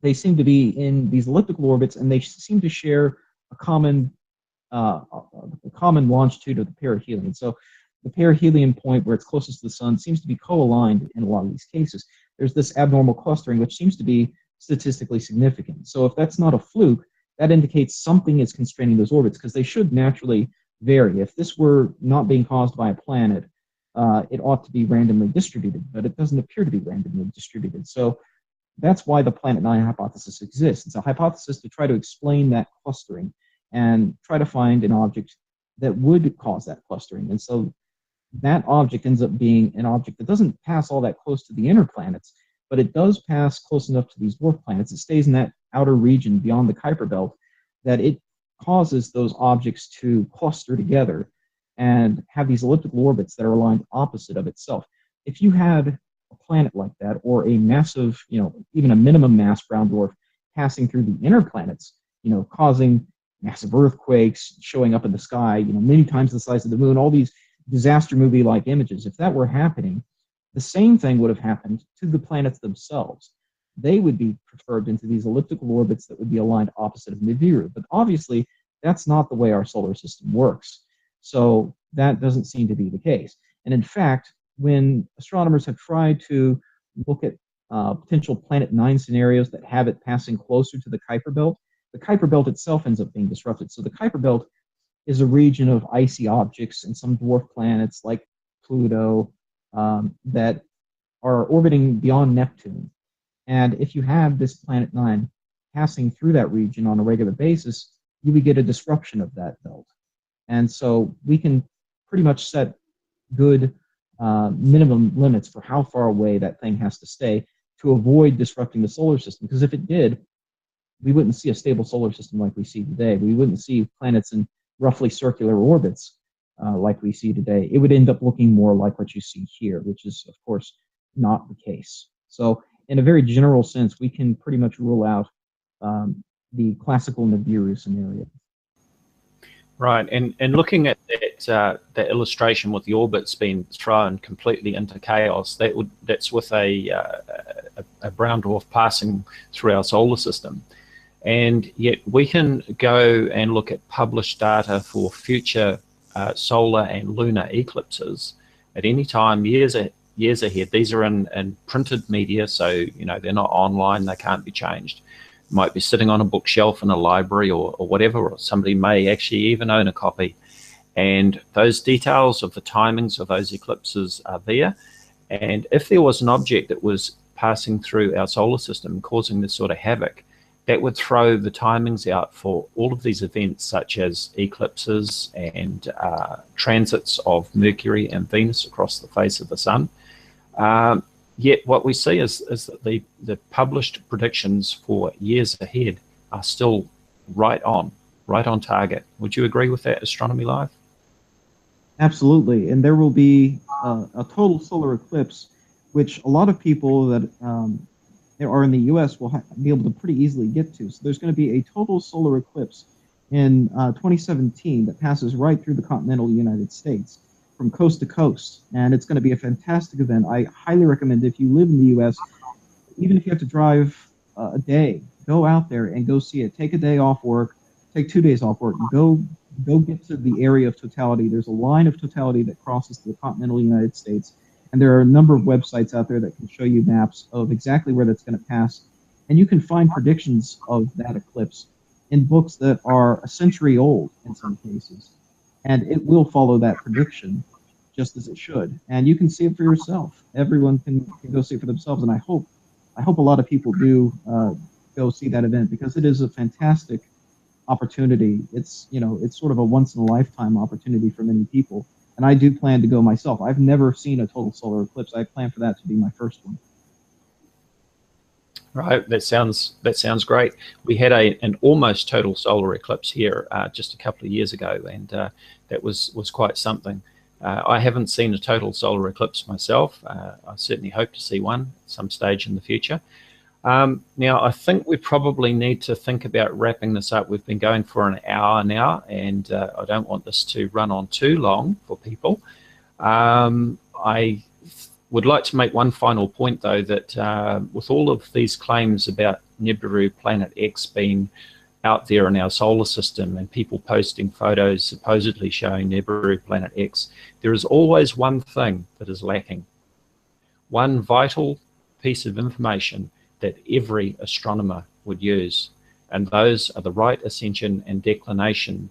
they seem to be in these elliptical orbits, and they seem to share a common longitude of the perihelion. So the perihelion point, where it's closest to the sun, seems to be co-aligned in a lot of these cases. There's this abnormal clustering, which seems to be statistically significant. So if that's not a fluke, that indicates something is constraining those orbits, because they should naturally vary. If this were not being caused by a planet, it ought to be randomly distributed, but it doesn't appear to be randomly distributed. So that's why the Planet 9 hypothesis exists. It's a hypothesis to try to explain that clustering and try to find an object that would cause that clustering. And so that object ends up being an object that doesn't pass all that close to the inner planets, but it does pass close enough to these dwarf planets. It stays in that outer region beyond the Kuiper Belt that it causes those objects to cluster together and have these elliptical orbits that are aligned opposite of itself. If you had a planet like that, or a massive, even a minimum mass brown dwarf passing through the inner planets, causing massive earthquakes, showing up in the sky, many times the size of the moon, all these disaster movie-like images, if that were happening, the same thing would have happened to the planets themselves. They would be perturbed into these elliptical orbits that would be aligned opposite of Nibiru. But obviously, that's not the way our solar system works. So that doesn't seem to be the case. And in fact, when astronomers have tried to look at potential Planet 9 scenarios that have it passing closer to the Kuiper Belt, the Kuiper Belt itself ends up being disrupted. So the Kuiper Belt is a region of icy objects and some dwarf planets like Pluto that are orbiting beyond Neptune. And if you have this Planet 9 passing through that region on a regular basis, you would get a disruption of that belt. And so we can pretty much set good minimum limits for how far away that thing has to stay to avoid disrupting the solar system. Because if it did, we wouldn't see a stable solar system like we see today. We wouldn't see planets in roughly circular orbits like we see today. It would end up looking more like what you see here, which is, of course, not the case. So in a very general sense, we can pretty much rule out the classical Nibiru scenario. Right, and looking at that illustration with the orbits being thrown completely into chaos, that's with a brown dwarf passing through our solar system, and yet we can go and look at published data for future solar and lunar eclipses at any time years ahead. These are in printed media, so they're not online, they can't be changed. Might be sitting on a bookshelf in a library or whatever, or somebody may actually even own a copy. And those details of the timings of those eclipses are there. And if there was an object that was passing through our solar system causing this sort of havoc, that would throw the timings out for all of these events, such as eclipses and transits of Mercury and Venus across the face of the sun. Yet what we see is that the published predictions for years ahead are still right on target. Would you agree with that, Astronomy Live? Absolutely, and there will be a total solar eclipse, which a lot of people that are in the U.S. will be able to pretty easily get to. So there's going to be a total solar eclipse in 2017 that passes right through the continental United States, from coast to coast, and it's going to be a fantastic event. I highly recommend, if you live in the U.S., even if you have to drive a day, go out there and go see it. Take a day off work, take 2 days off work, go get to the area of totality. There's a line of totality that crosses the continental United States, and there are a number of websites out there that can show you maps of exactly where that's going to pass, and you can find predictions of that eclipse in books that are a century old in some cases. And it will follow that prediction, just as it should. And you can see it for yourself. Everyone can go see it for themselves. And I hope a lot of people do go see that event, because it is a fantastic opportunity. It's it's sort of a once in a lifetime opportunity for many people. And I do plan to go myself. I've never seen a total solar eclipse. I plan for that to be my first one. Right, that sounds great. We had an almost total solar eclipse here just a couple of years ago, and that was quite something. I haven't seen a total solar eclipse myself. I certainly hope to see one at some stage in the future. Now, I think we probably need to think about wrapping this up. We've been going for an hour now, and I don't want this to run on too long for people. I would like to make one final point, though, that with all of these claims about Nibiru Planet X being out there in our solar system and people posting photos supposedly showing Nibiru Planet X, there is always one thing that is lacking. One vital piece of information that every astronomer would use, and those are the right ascension and declination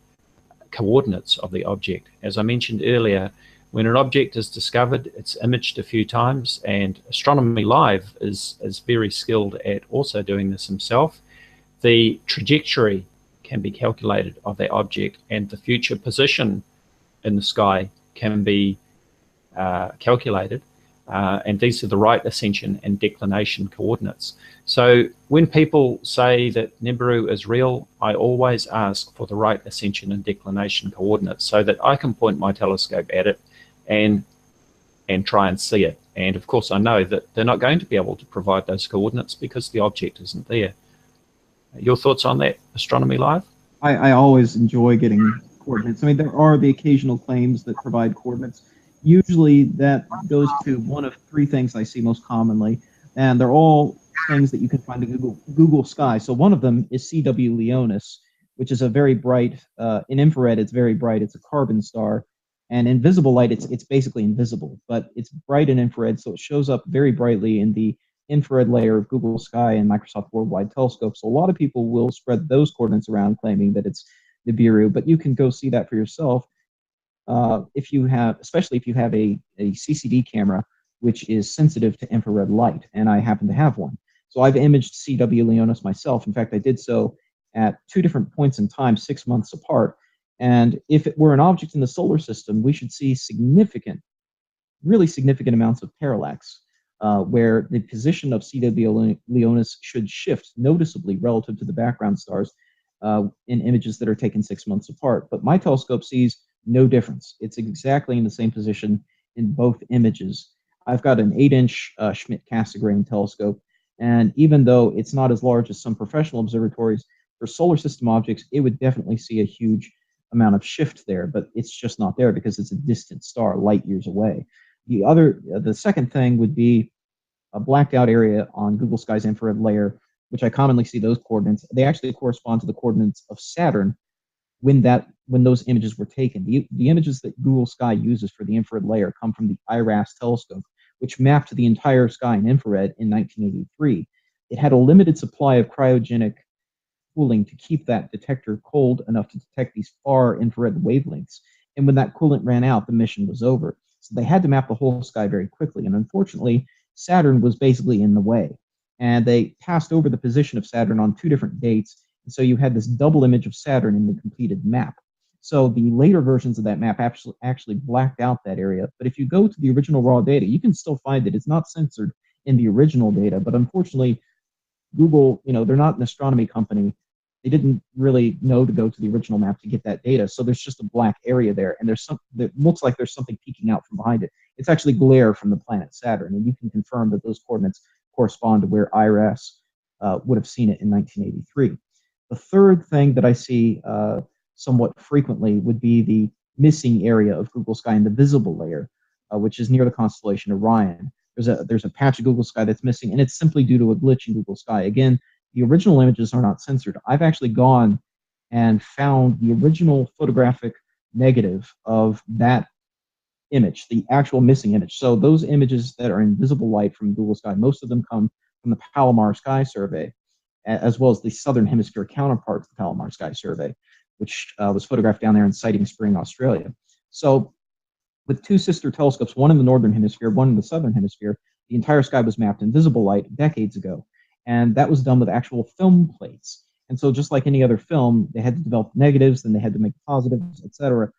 coordinates of the object. As I mentioned earlier, when an object is discovered, it's imaged a few times, and Astronomy Live is very skilled at also doing this himself. The trajectory can be calculated of that object, and the future position in the sky can be calculated, and these are the right ascension and declination coordinates. So when people say that Nibiru is real, I always ask for the right ascension and declination coordinates so that I can point my telescope at it and try and see it. And of course I know that they're not going to be able to provide those coordinates because the object isn't there. Your thoughts on that, Astronomy Live? I always enjoy getting coordinates. I mean, there are the occasional claims that provide coordinates. Usually that goes to one of three things I see most commonly, and they're all things that you can find in Google Sky. So one of them is CW Leonis, which is a very bright, in infrared it's very bright, it's a carbon star, and in visible light it's basically invisible, but it's bright in infrared, so it shows up very brightly in the infrared layer of Google Sky and Microsoft Worldwide Telescope. So a lot of people will spread those coordinates around claiming that it's Nibiru, but you can go see that for yourself if you have, especially if you have a CCD camera, which is sensitive to infrared light, and I happen to have one. So I've imaged CW Leonis myself. In fact, I did so at 2 different points in time, 6 months apart. And if it were an object in the solar system, we should see significant, really significant amounts of parallax, where the position of CW Leonis should shift noticeably relative to the background stars in images that are taken 6 months apart. But my telescope sees no difference. It's exactly in the same position in both images. I've got an 8-inch Schmidt-Cassegrain telescope, and even though it's not as large as some professional observatories, for solar system objects, it would definitely see a huge amount of shift there, but it's just not there because it's a distant star, light years away. The second thing would be a blacked out area on Google Sky's infrared layer, which I commonly see those coordinates. They actually correspond to the coordinates of Saturn when those images were taken. The images that Google Sky uses for the infrared layer come from the IRAS telescope, which mapped the entire sky in infrared in 1983. It had a limited supply of cryogenic cooling to keep that detector cold enough to detect these far infrared wavelengths. And when that coolant ran out, the mission was over. So they had to map the whole sky very quickly. And unfortunately, Saturn was basically in the way. And they passed over the position of Saturn on 2 different dates. And so you had this double image of Saturn in the completed map. So the later versions of that map actually blacked out that area. But if you go to the original raw data, you can still find it. It's not censored in the original data. But unfortunately, Google, they're not an astronomy company. They didn't really know to go to the original map to get that data. So there's just a black area there, and it looks like there's something peeking out from behind it. It's actually glare from the planet Saturn, and you can confirm that those coordinates correspond to where IRAS would have seen it in 1983. The third thing that I see somewhat frequently would be the missing area of Google Sky in the visible layer, which is near the constellation Orion. There's a patch of Google Sky that's missing, and it's simply due to a glitch in Google Sky. Again, the original images are not censored. I've actually gone and found the original photographic negative of that image, the actual missing image. So those images that are in visible light from Google Sky, most of them come from the Palomar Sky Survey, as well as the Southern Hemisphere counterpart of the Palomar Sky Survey, which was photographed down there in Sighting Spring, Australia. So with 2 sister telescopes, one in the Northern Hemisphere, one in the Southern Hemisphere, the entire sky was mapped in visible light decades ago. And that was done with actual film plates. And so just like any other film, they had to develop negatives, then they had to make positives, etc.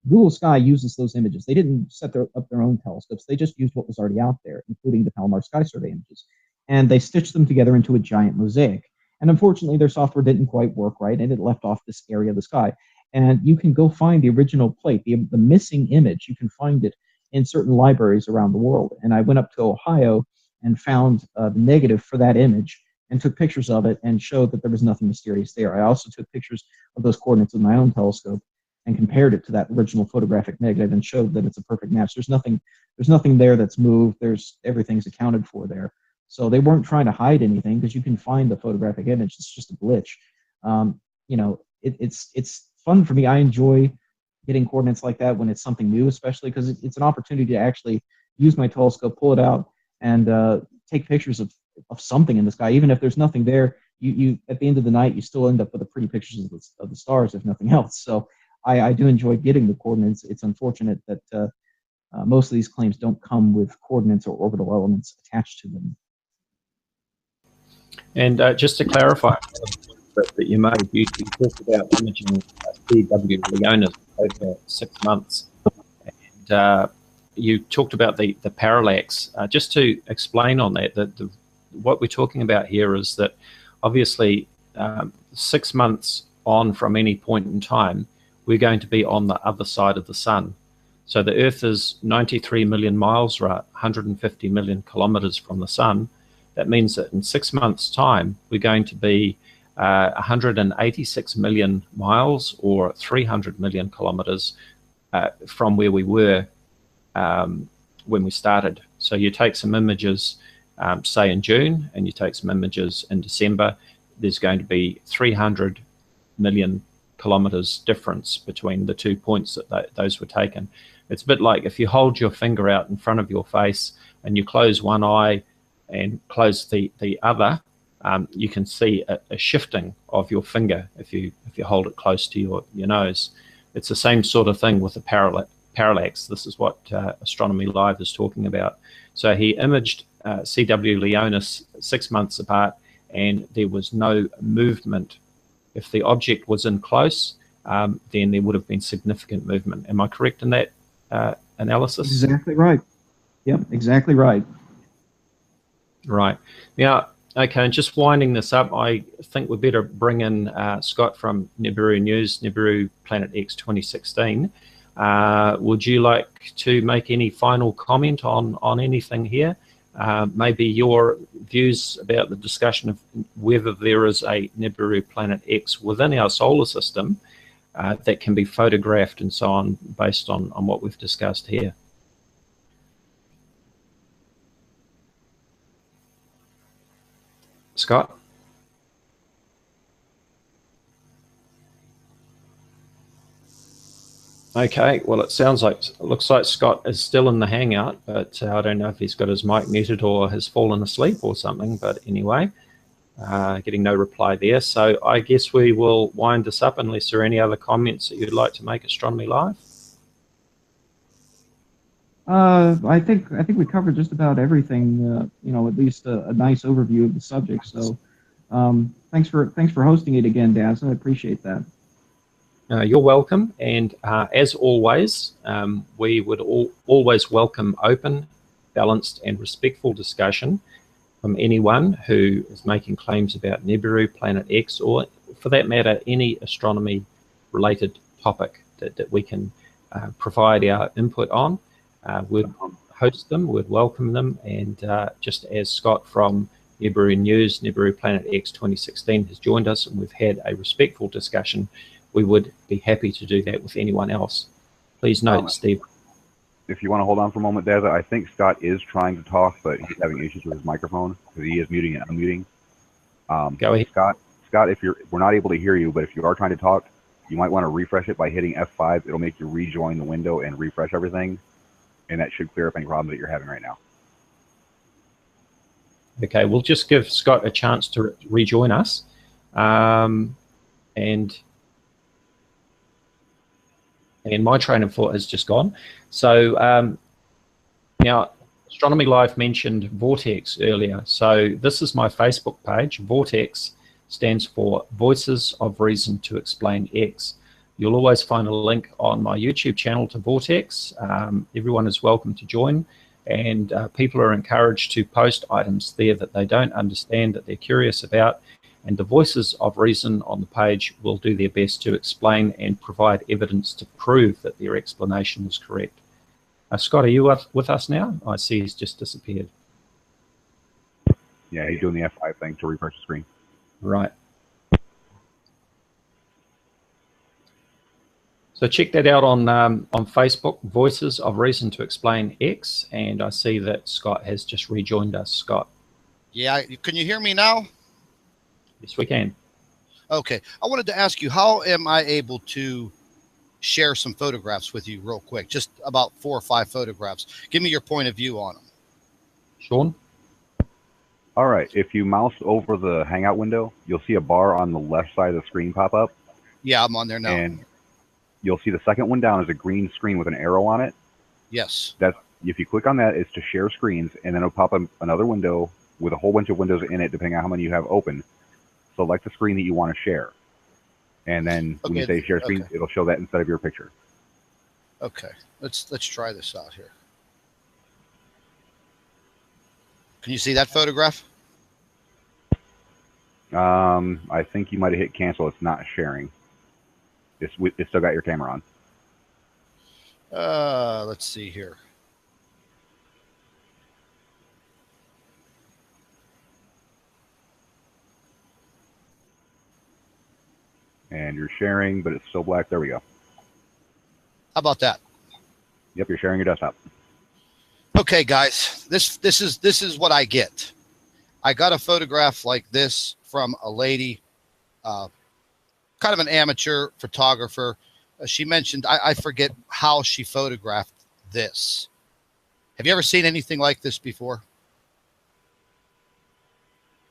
Google Sky uses those images. They didn't set up their own telescopes. They just used what was already out there, including the Palomar Sky Survey images. And they stitched them together into a giant mosaic. And unfortunately, their software didn't quite work right, and it left off this area of the sky. And you can go find the original plate, the missing image. You can find it in certain libraries around the world. And I went up to Ohio and found the negative for that image and took pictures of it and showed that there was nothing mysterious there. I also took pictures of those coordinates with my own telescope and compared it to that original photographic negative and showed that it's a perfect match. There's nothing there that's moved. Everything's accounted for there. So they weren't trying to hide anything because you can find the photographic image. It's just a glitch. It's fun for me. I enjoy getting coordinates like that when it's something new, especially because it's an opportunity to actually use my telescope, pull it out, and take pictures of something in the sky. Even if there's nothing there, you at the end of the night, you still end up with the pretty pictures of the stars, if nothing else. So I do enjoy getting the coordinates. It's unfortunate that most of these claims don't come with coordinates or orbital elements attached to them. And just to clarify that you made, you talked about imaging CW Leonis over 6 months. And you talked about the parallax. Just to explain on that, what we're talking about here is that obviously 6 months on from any point in time, we're going to be on the other side of the sun. So the Earth is 93 million miles, or 150 million kilometers from the sun. That means that in 6 months' time, we're going to be 186 million miles, or 300 million kilometers from where we were when we started. So you take some images, say in June, and you take some images in December, there's going to be 300 million kilometers difference between the 2 points that those were taken. It's a bit like if you hold your finger out in front of your face and you close one eye and close the other, you can see a shifting of your finger if you hold it close to your nose. It's the same sort of thing with the parallax. This is what Astronomy Live is talking about. So he imaged CW Leonis 6 months apart, and there was no movement. If the object was in close, then there would have been significant movement. Am I correct in that analysis? Exactly right. Yep, exactly right. Right. Now, okay, and just winding this up, I think we better bring in Scott from Nibiru News, Nibiru Planet X 2016. Would you like to make any final comment on anything here? Maybe your views about the discussion of whether there is a Nibiru Planet X within our solar system that can be photographed and so on, based on what we've discussed here. Scott? Okay, well, it looks like Scott is still in the Hangout, but I don't know if he's got his mic muted or has fallen asleep or something. But anyway, getting no reply there. So I guess we will wind this up unless there are any other comments that you'd like to make, Astronomy Live. I think we covered just about everything. You know, at least a nice overview of the subject. So, thanks for hosting it again, Dazza. I appreciate that. You're welcome, and as always, we would always welcome open, balanced, and respectful discussion from anyone who is making claims about Nibiru, Planet X, or for that matter, any astronomy-related topic that we can provide our input on. We'd host them, we'd welcome them, and just as Scott from Nibiru News, Nibiru Planet X 2016 has joined us, and we've had a respectful discussion, we would be happy to do that with anyone else. Please note, Steve. If you want to hold on for a moment, Dazza, I think Scott is trying to talk, but he's having issues with his microphone because he is muting and unmuting. Go ahead. Scott, we're not able to hear you, but if you are trying to talk, you might want to refresh it by hitting F5. It'll make you rejoin the window and refresh everything, and that should clear up any problems that you're having right now. Okay, we'll just give Scott a chance to rejoin us. And my train of thought has just gone. So now, Astronomy Live mentioned Vortex earlier. So this is my Facebook page. Vortex stands for Voices of Reason to Explain X. You'll always find a link on my YouTube channel to Vortex. Everyone is welcome to join, and people are encouraged to post items there that they don't understand, that they're curious about, and the Voices of Reason on the page will do their best to explain and provide evidence to prove that their explanation is correct. Scott, are you with us now? I see he's just disappeared. Yeah, he's doing the F5 thing to refresh the screen. Right. So check that out on Facebook, Voices of Reason to Explain X, and I see that Scott has just rejoined us. Scott. Yeah, can you hear me now? Yes, we can. Okay. I wanted to ask you, how am I able to share some photographs with you real quick? Just about 4 or 5 photographs. Give me your point of view on them. Sean? All right. If you mouse over the Hangout window, you'll see a bar on the left side of the screen pop up. Yeah, I'm on there now. And you'll see the second one down is a green screen with an arrow on it. Yes. If you click on that, it's to share screens, and then it'll pop up another window with a whole bunch of windows in it, depending on how many you have open. Select the screen that you want to share. And then when you say share screen, it'll show that instead of your picture. Okay. Let's try this out here. Can you see that photograph? I think you might have hit cancel. It's not sharing. It's still got your camera on. Let's see here. And you're sharing, but it's still black. There we go. How about that? Yep, you're sharing your desktop. Okay, guys, this is what I get. I got a photograph like this from a lady, kind of an amateur photographer. She mentioned, I forget how she photographed this. Have you ever seen anything like this before?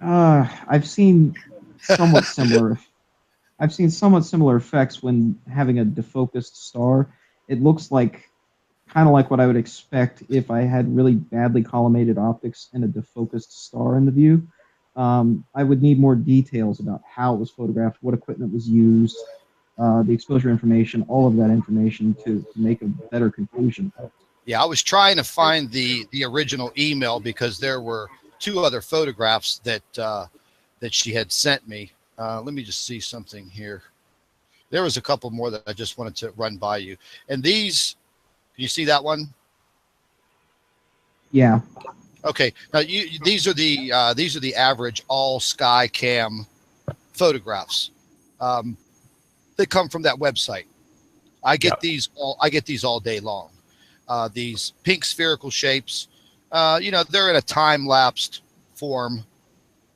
I've seen somewhat similar. I've seen somewhat similar effects when having a defocused star. It looks like kind of like what I would expect if I had really badly collimated optics and a defocused star in the view. I would need more details about how it was photographed, what equipment was used, the exposure information, all of that information to make a better conclusion. Yeah, I was trying to find the original email because there were two other photographs that that she had sent me. Let me just see something here. There was a couple more that I just wanted to run by you. And these, can you see that one? Yeah. Okay. Now these are the average all sky cam photographs. They come from that website. I get these all day long. These pink spherical shapes, they're in a time-lapsed form.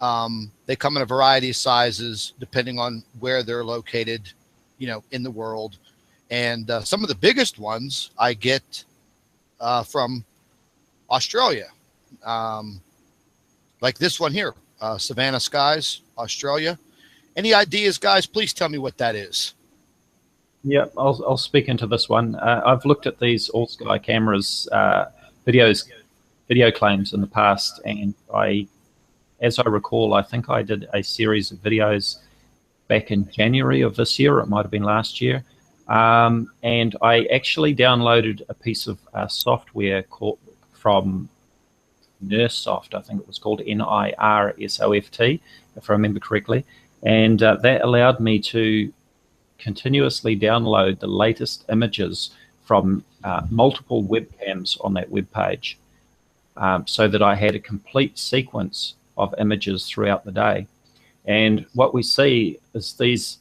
They come in a variety of sizes depending on where they're located, in the world. And some of the biggest ones I get from Australia, like this one here, Savannah Skies, Australia. Any ideas, guys? Please tell me what that is. Yeah, I'll speak into this one. I've looked at these all sky cameras video claims in the past, and as I recall, I think I did a series of videos back in January of this year. It might have been last year, and I actually downloaded a piece of software from NIRSoft. I think it was called NIRSoft, if I remember correctly, and that allowed me to continuously download the latest images from multiple webcams on that web page, so that I had a complete sequence of images throughout the day. And what we see is these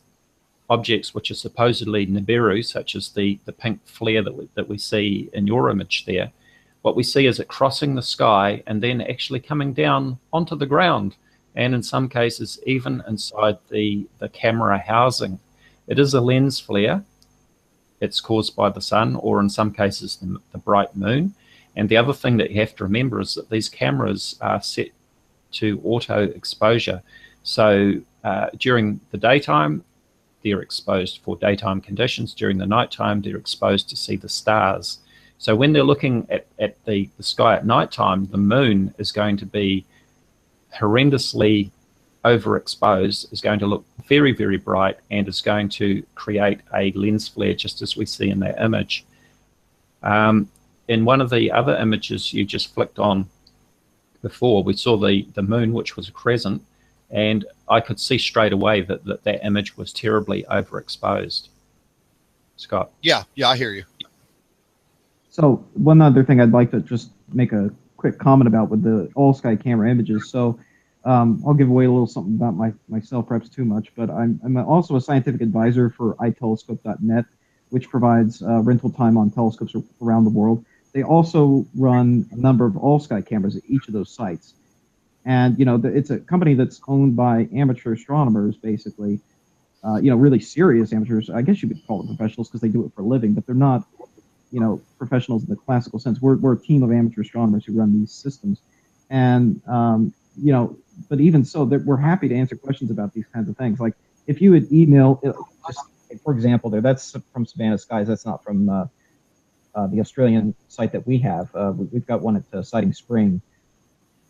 objects, which are supposedly Nibiru, such as the pink flare that we see in your image there. What we see is it crossing the sky and then actually coming down onto the ground, and in some cases even inside the camera housing. It is a lens flare. It's caused by the sun, or in some cases the bright moon. And the other thing that you have to remember is that these cameras are set to auto exposure. So during the daytime, they're exposed for daytime conditions. During the nighttime, they're exposed to see the stars. So when they're looking at the sky at nighttime, the moon is going to be horrendously overexposed, is going to look very, very bright, and is going to create a lens flare, just as we see in that image. In one of the other images you just flicked on before, we saw the moon, which was a crescent, and I could see straight away that image was terribly overexposed. Scott? Yeah, I hear you. So one other thing I'd like to just make a quick comment about with the all-sky camera images. So I'll give away a little something about myself, perhaps too much, but I'm also a scientific advisor for itelescope.net, which provides rental time on telescopes around the world. They also run a number of all-sky cameras at each of those sites. And, it's a company that's owned by amateur astronomers, basically, really serious amateurs. I guess you could call them professionals because they do it for a living, but they're not, professionals in the classical sense. We're a team of amateur astronomers who run these systems. And, but even so, we're happy to answer questions about these kinds of things. Like if you would email, just for example, that's from Savannah Skies. That's not from the Australian site that we have. We've got one at Sighting Spring.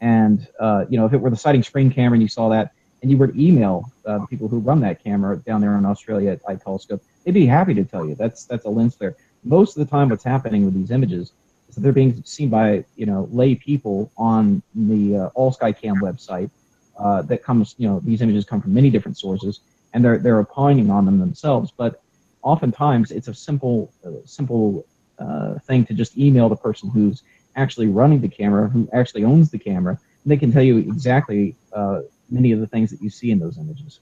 And, if it were the Sighting Spring camera and you saw that, and you were to email the people who run that camera down there in Australia at iTelescope, they'd be happy to tell you that's a lens flare. Most of the time what's happening with these images is So they're being seen by, lay people on the All Sky Cam website. That comes, these images come from many different sources, and they're opining on them themselves. But oftentimes, it's a simple thing to just email the person who's actually running the camera, who actually owns the camera, and they can tell you exactly many of the things that you see in those images.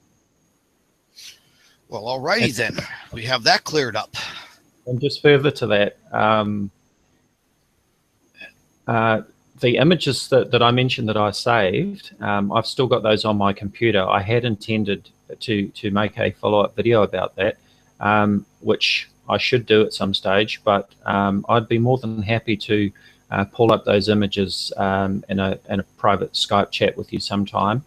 Well, alrighty then. We have that cleared up. And just further to that, the images that I mentioned that I saved, I've still got those on my computer. I had intended to make a follow-up video about that, which I should do at some stage, but I'd be more than happy to pull up those images in a private Skype chat with you sometime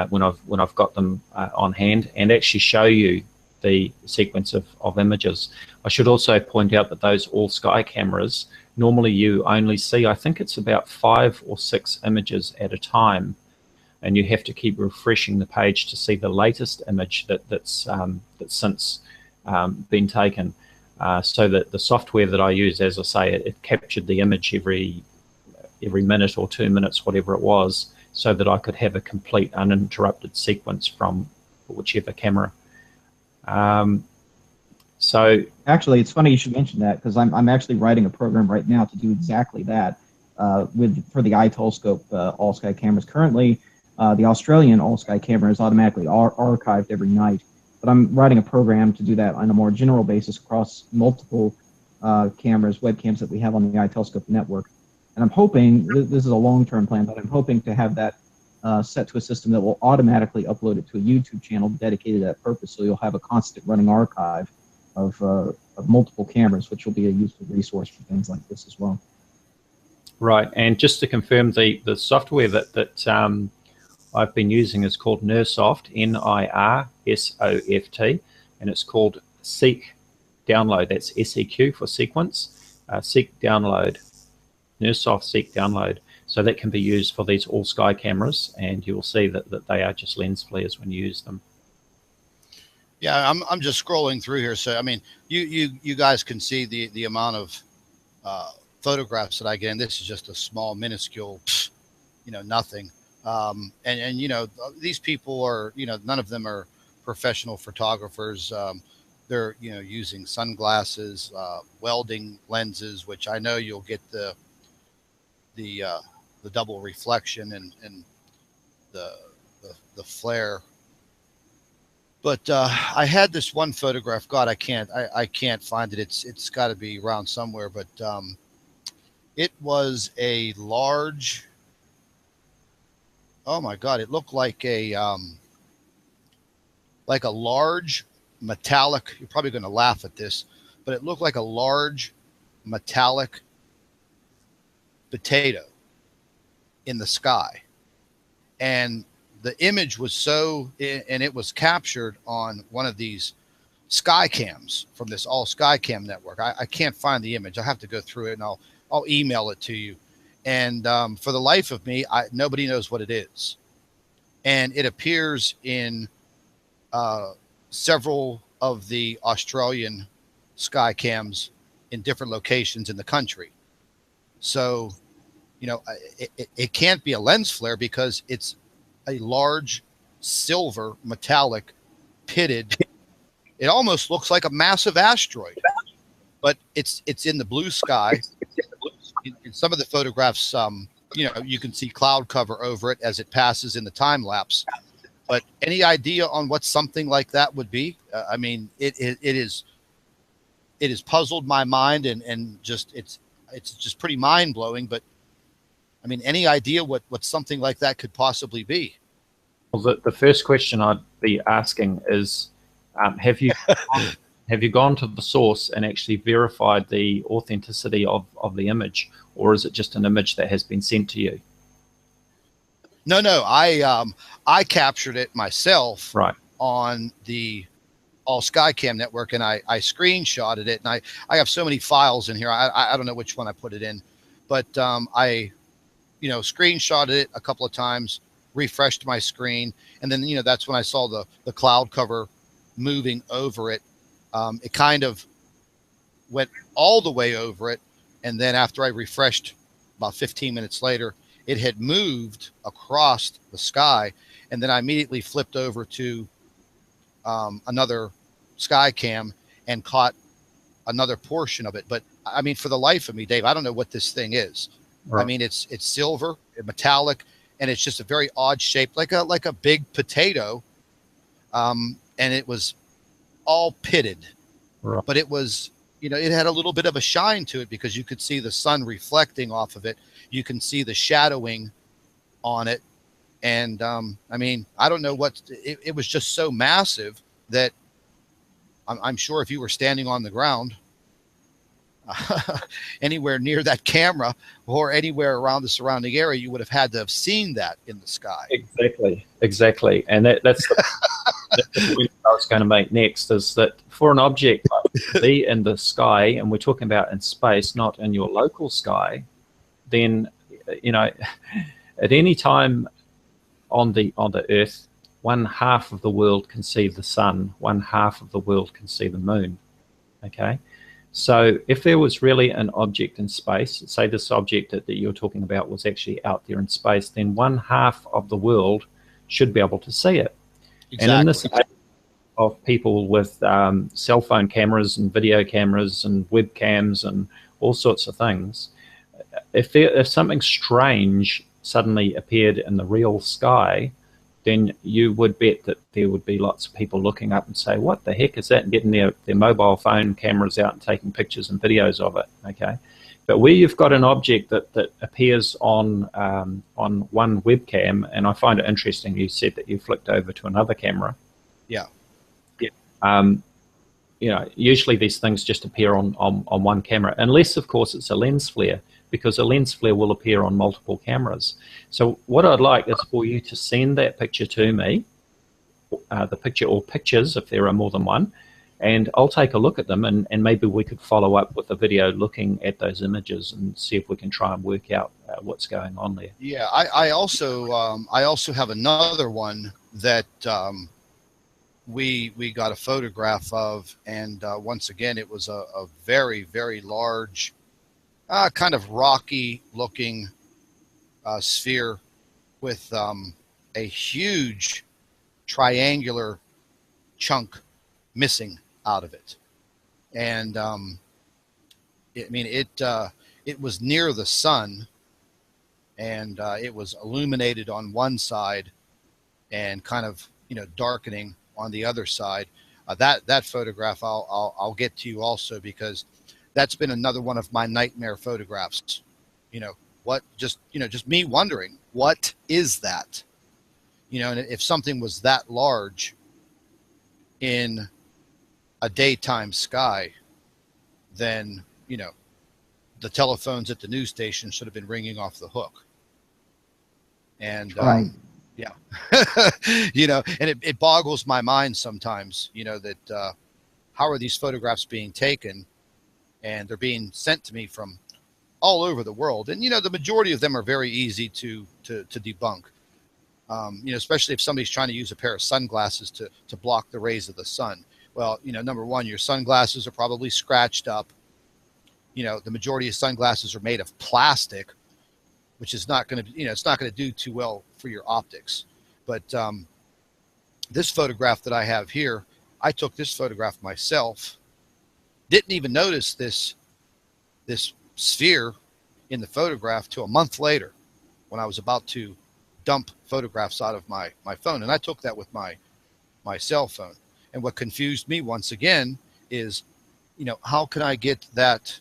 when I've got them on hand, and actually show you the sequence of images. I should also point out that those all sky cameras, normally you only see, I think it's about 5 or 6 images at a time, and you have to keep refreshing the page to see the latest image that's since been taken. So that the software that I use, as I say, it captured the image every minute or 2 minutes, whatever it was, so that I could have a complete uninterrupted sequence from whichever camera. So actually, it's funny you should mention that, because I'm actually writing a program right now to do exactly that for the T.R.O.L.L scope all sky cameras. Currently, the Australian all sky camera is automatically archived every night, but I'm writing a program to do that on a more general basis across multiple cameras, webcams that we have on the T.R.O.L.L scope network. And I'm hoping, this is a long-term plan, but I'm hoping to have that set to a system that will automatically upload it to a YouTube channel dedicated to that purpose, so you'll have a constant running archive of multiple cameras, which will be a useful resource for things like this as well. Right, and just to confirm, the software that I've been using is called NIRSoft, NIRSoft, and it's called Seek Download. That's SEQ for sequence. Seek Download, NIRSoft Seek Download. So that can be used for these all sky cameras, and you will see that they are just lens flares when you use them. Yeah, I'm just scrolling through here. So I mean, you guys can see the amount of photographs that I get, and this is just a small, minuscule, nothing. And these people are, none of them are professional photographers. They're using sunglasses, welding lenses, which I know you'll get the double reflection and the flare. But I had this one photograph. God, I can't find it. It's got to be around somewhere. But it was a large. Oh my God! It looked like a large metallic. You're probably going to laugh at this, but it looked like a large metallic potato in the sky, and the image was and it was captured on one of these sky cams from this all sky cam network. I can't find the image. I have to go through it, and I'll email it to you. And for the life of me, nobody knows what it is, and it appears in several of the Australian sky cams in different locations in the country. So it can't be a lens flare, because it's a large silver metallic pitted. It almost looks like a massive asteroid, but it's in the blue sky. In some of the photographs, you can see cloud cover over it as it passes in the time lapse. But any idea on what something like that would be? I mean, it has puzzled my mind, and just it's just pretty mind blowing. But I mean, any idea what something like that could possibly be? Well, the first question I'd be asking is, have you gone to the source and actually verified the authenticity of the image, or is it just an image that has been sent to you? No, I captured it myself, right, on the All Skycam network, and I screenshotted it, and I have so many files in here. I don't know which one I put it in, but I screenshotted it a couple of times, refreshed my screen, and then that's when I saw the cloud cover moving over it. It kind of went all the way over it, and then after I refreshed about 15 minutes later, it had moved across the sky, and then I immediately flipped over to another sky cam and caught another portion of it. But I mean, for the life of me, Dave, I don't know what this thing is. Right. I mean, it's silver, metallic, and it's just a very odd shape, like a big potato. And it was all pitted, Right. but it was, it had a little bit of a shine to it because you could see the sun reflecting off of it. You can see the shadowing on it. And I mean, I don't know what it was, just so massive that I'm sure if you were standing on the ground anywhere near that camera or anywhere around the surrounding area, you would have had to have seen that in the sky. Exactly. And that's that's the point I was going to make next, is that for an object to be in the sky, and we're talking about in space, not in your local sky, then, at any time on the Earth, one half of the world can see the sun, one half of the world can see the moon. Okay, so if there was really an object in space, say this object that you're talking about was actually out there in space, then one half of the world should be able to see it. Exactly. And in this age of people with cell phone cameras and video cameras and webcams and all sorts of things, if something strange suddenly appeared in the real sky, then you would bet that there would be lots of people looking up and say, what the heck is that? And getting their mobile phone cameras out and taking pictures and videos of it. Okay. But where you've got an object that appears on one webcam, and I find it interesting you said that you flicked over to another camera. Yeah. Usually these things just appear on one camera, unless, of course, it's a lens flare, because a lens flare will appear on multiple cameras. So what I'd like is for you to send that picture to me, the picture or pictures if there are more than one, and I'll take a look at them, and maybe we could follow up with a video looking at those images and see if we can try and work out what's going on there. Yeah, I also have another one that we got a photograph of, and once again, it was a very, very large, kind of rocky looking sphere with a huge triangular chunk missing out of it. And it was near the sun, and it was illuminated on one side and kind of darkening on the other side. That photograph I'll get to you also, because that's been another one of my nightmare photographs. Just me wondering, what is that? And if something was that large in a daytime sky, then the telephones at the news station should have been ringing off the hook. And Right. yeah, and it boggles my mind sometimes, that how are these photographs being taken, and they're being sent to me from all over the world. And, the majority of them are very easy to debunk, especially if somebody's trying to use a pair of sunglasses to block the rays of the sun. Well, number one, your sunglasses are probably scratched up. The majority of sunglasses are made of plastic, which is not going to, it's not going to do too well for your optics. But this photograph that I have here, I took this photograph myself. Didn't even notice this sphere in the photograph till a month later, when I was about to dump photographs out of my phone. And I took that with my cell phone. And what confused me once again is, how can I get that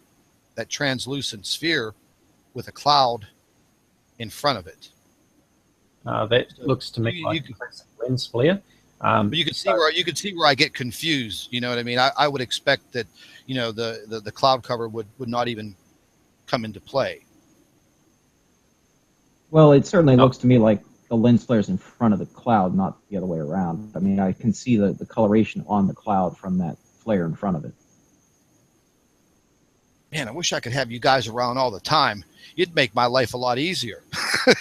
translucent sphere with a cloud in front of it? That looks to me like a lens flare. But you can see where I get confused. You know what I mean? I would expect that the cloud cover would not even come into play. Well, it certainly looks to me like the lens flare is in front of the cloud, not the other way around. I mean, I can see the coloration on the cloud from that flare in front of it. Man, I wish I could have you guys around all the time. You'd make my life a lot easier.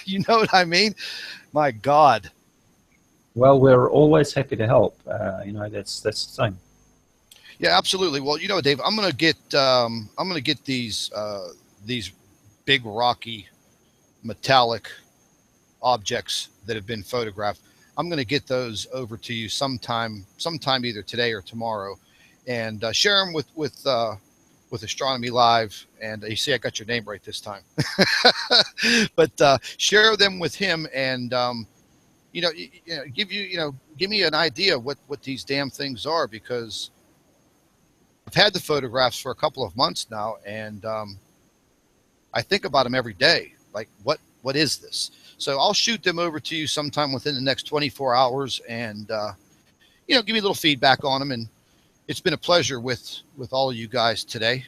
You know what I mean? My God. Well, we're always happy to help. That's the thing. Yeah, absolutely. Well, Dave, I'm gonna get these these big rocky metallic objects that have been photographed. I'm going to get those over to you sometime either today or tomorrow, and share them with Astronomy Live. And you see, I got your name right this time. But share them with him, and give me an idea of what these damn things are, because I've had the photographs for a couple of months now, and I think about them every day. Like, what is this? So I'll shoot them over to you sometime within the next 24 hours, and give me a little feedback on them. And it's been a pleasure with all of you guys today.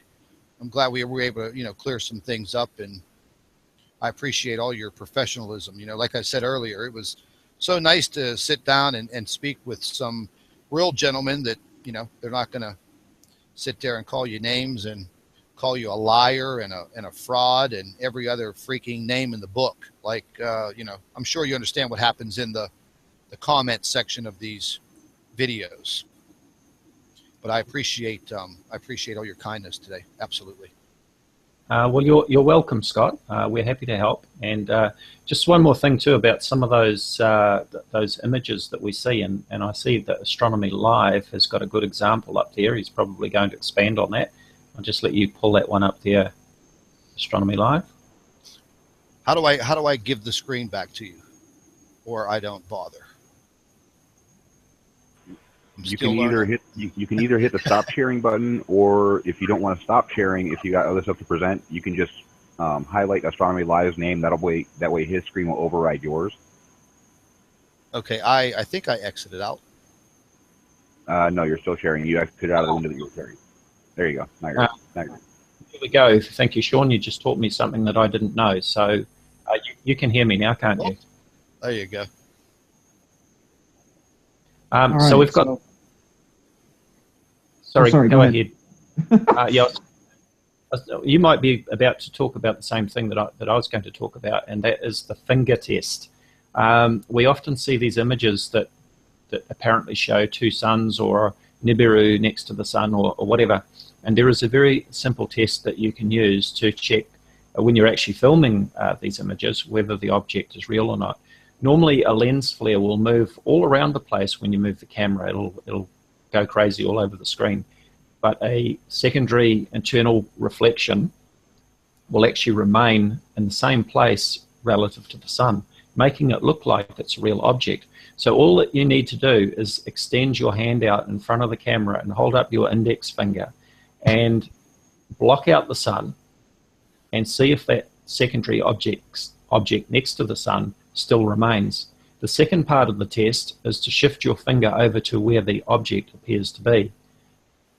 I'm glad we were able to clear some things up, and I appreciate all your professionalism. Like I said earlier, it was so nice to sit down and speak with some real gentlemen that they're not going to sit there and call you names and call you a liar and a fraud and every other freaking name in the book. Like, I'm sure you understand what happens in the comment section of these videos. But I appreciate all your kindness today. Absolutely. Well, you're welcome, Scott. We're happy to help. And just one more thing too about some of those images that we see, and I see that Astronomy Live has got a good example up there. He's probably going to expand on that. I'll just let you pull that one up there, Astronomy Live. How do I give the screen back to you, or I don't bother? You can either hit the stop sharing button, or if you don't want to stop sharing, if you got other stuff to present, you can just highlight Astronomy Live's name. That way his screen will override yours. Okay, I think I exited out. No, you're still sharing. You exited out of the window that you were sharing. There you go. Now you're good. Here we go. Thank you, Sean. You just taught me something that I didn't know. So you can hear me now, can't you? There you go. So we've got... Sorry, go ahead. Yeah, you might be about to talk about the same thing that I was going to talk about, and that is the finger test. We often see these images that apparently show two suns or Nibiru next to the sun or whatever, and there is a very simple test that you can use to check when you're actually filming these images whether the object is real or not. Normally a lens flare will move all around the place when you move the camera. It'll go crazy all over the screen, but a secondary internal reflection will actually remain in the same place relative to the sun, making it look like it's a real object. So all that you need to do is extend your hand out in front of the camera and hold up your index finger and block out the sun and see if that secondary object next to the sun still remains. The second part of the test is to shift your finger over to where the object appears to be.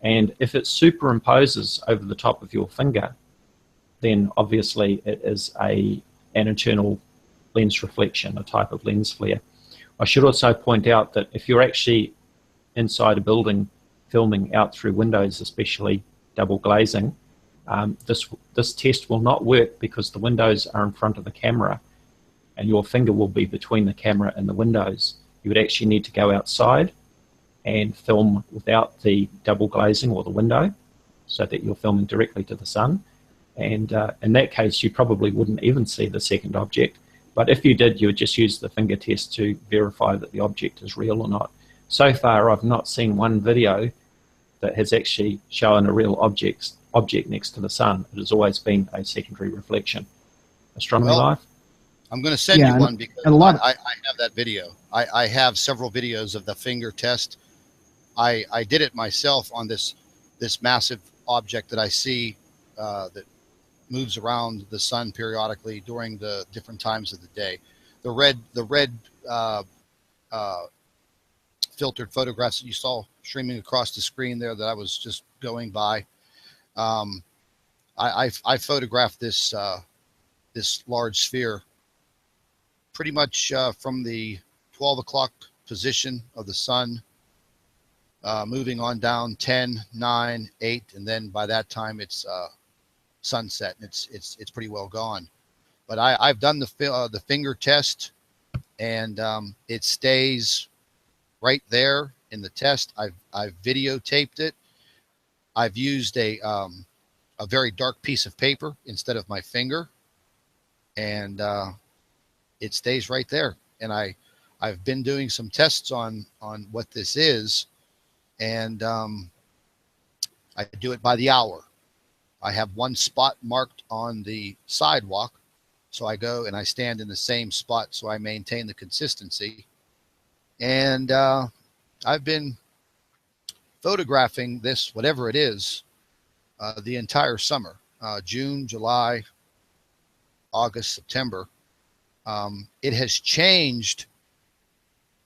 And if it superimposes over the top of your finger, then obviously it is an internal lens reflection, a type of lens flare. I should also point out that if you're actually inside a building filming out through windows, especially double glazing, this test will not work because the windows are in front of the camera and your finger will be between the camera and the windows. You would actually need to go outside and film without the double glazing or the window so that you're filming directly to the sun. And in that case, you probably wouldn't even see the second object. But if you did, you would just use the finger test to verify that the object is real or not. So far, I've not seen one video that has actually shown a real object next to the sun. It has always been a secondary reflection. Astronomy Live? I'm going to send you one because I have that video. I have several videos of the finger test. I did it myself on this massive object that I see that moves around the sun periodically during the different times of the day. The red filtered photographs that you saw streaming across the screen there that I was just going by. I photographed this large sphere pretty much from the 12 o'clock position of the sun, moving on down 10, 9, 8, and then by that time it's sunset and it's pretty well gone. But I've done the finger test, and it stays right there in the test. I've videotaped it. I've used a a very dark piece of paper instead of my finger, and it stays right there. And I've been doing some tests on what this is, and I do it by the hour. I have one spot marked on the sidewalk, so I go and I stand in the same spot so I maintain the consistency. And I've been photographing this, whatever it is, the entire summer, June, July, August, September. It has changed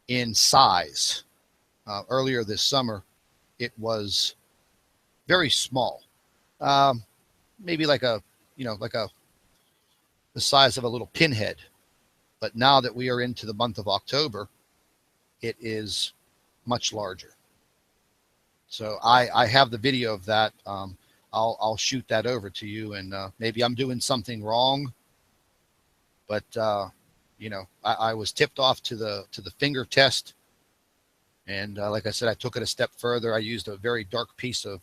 in size. Earlier this summer, it was very small, maybe like the size of a little pinhead. But now that we are into the month of October, it is much larger. So I have the video of that. I'll shoot that over to you, and maybe I'm doing something wrong, but I was tipped off to the finger test, and like I said, I took it a step further. I used a very dark piece of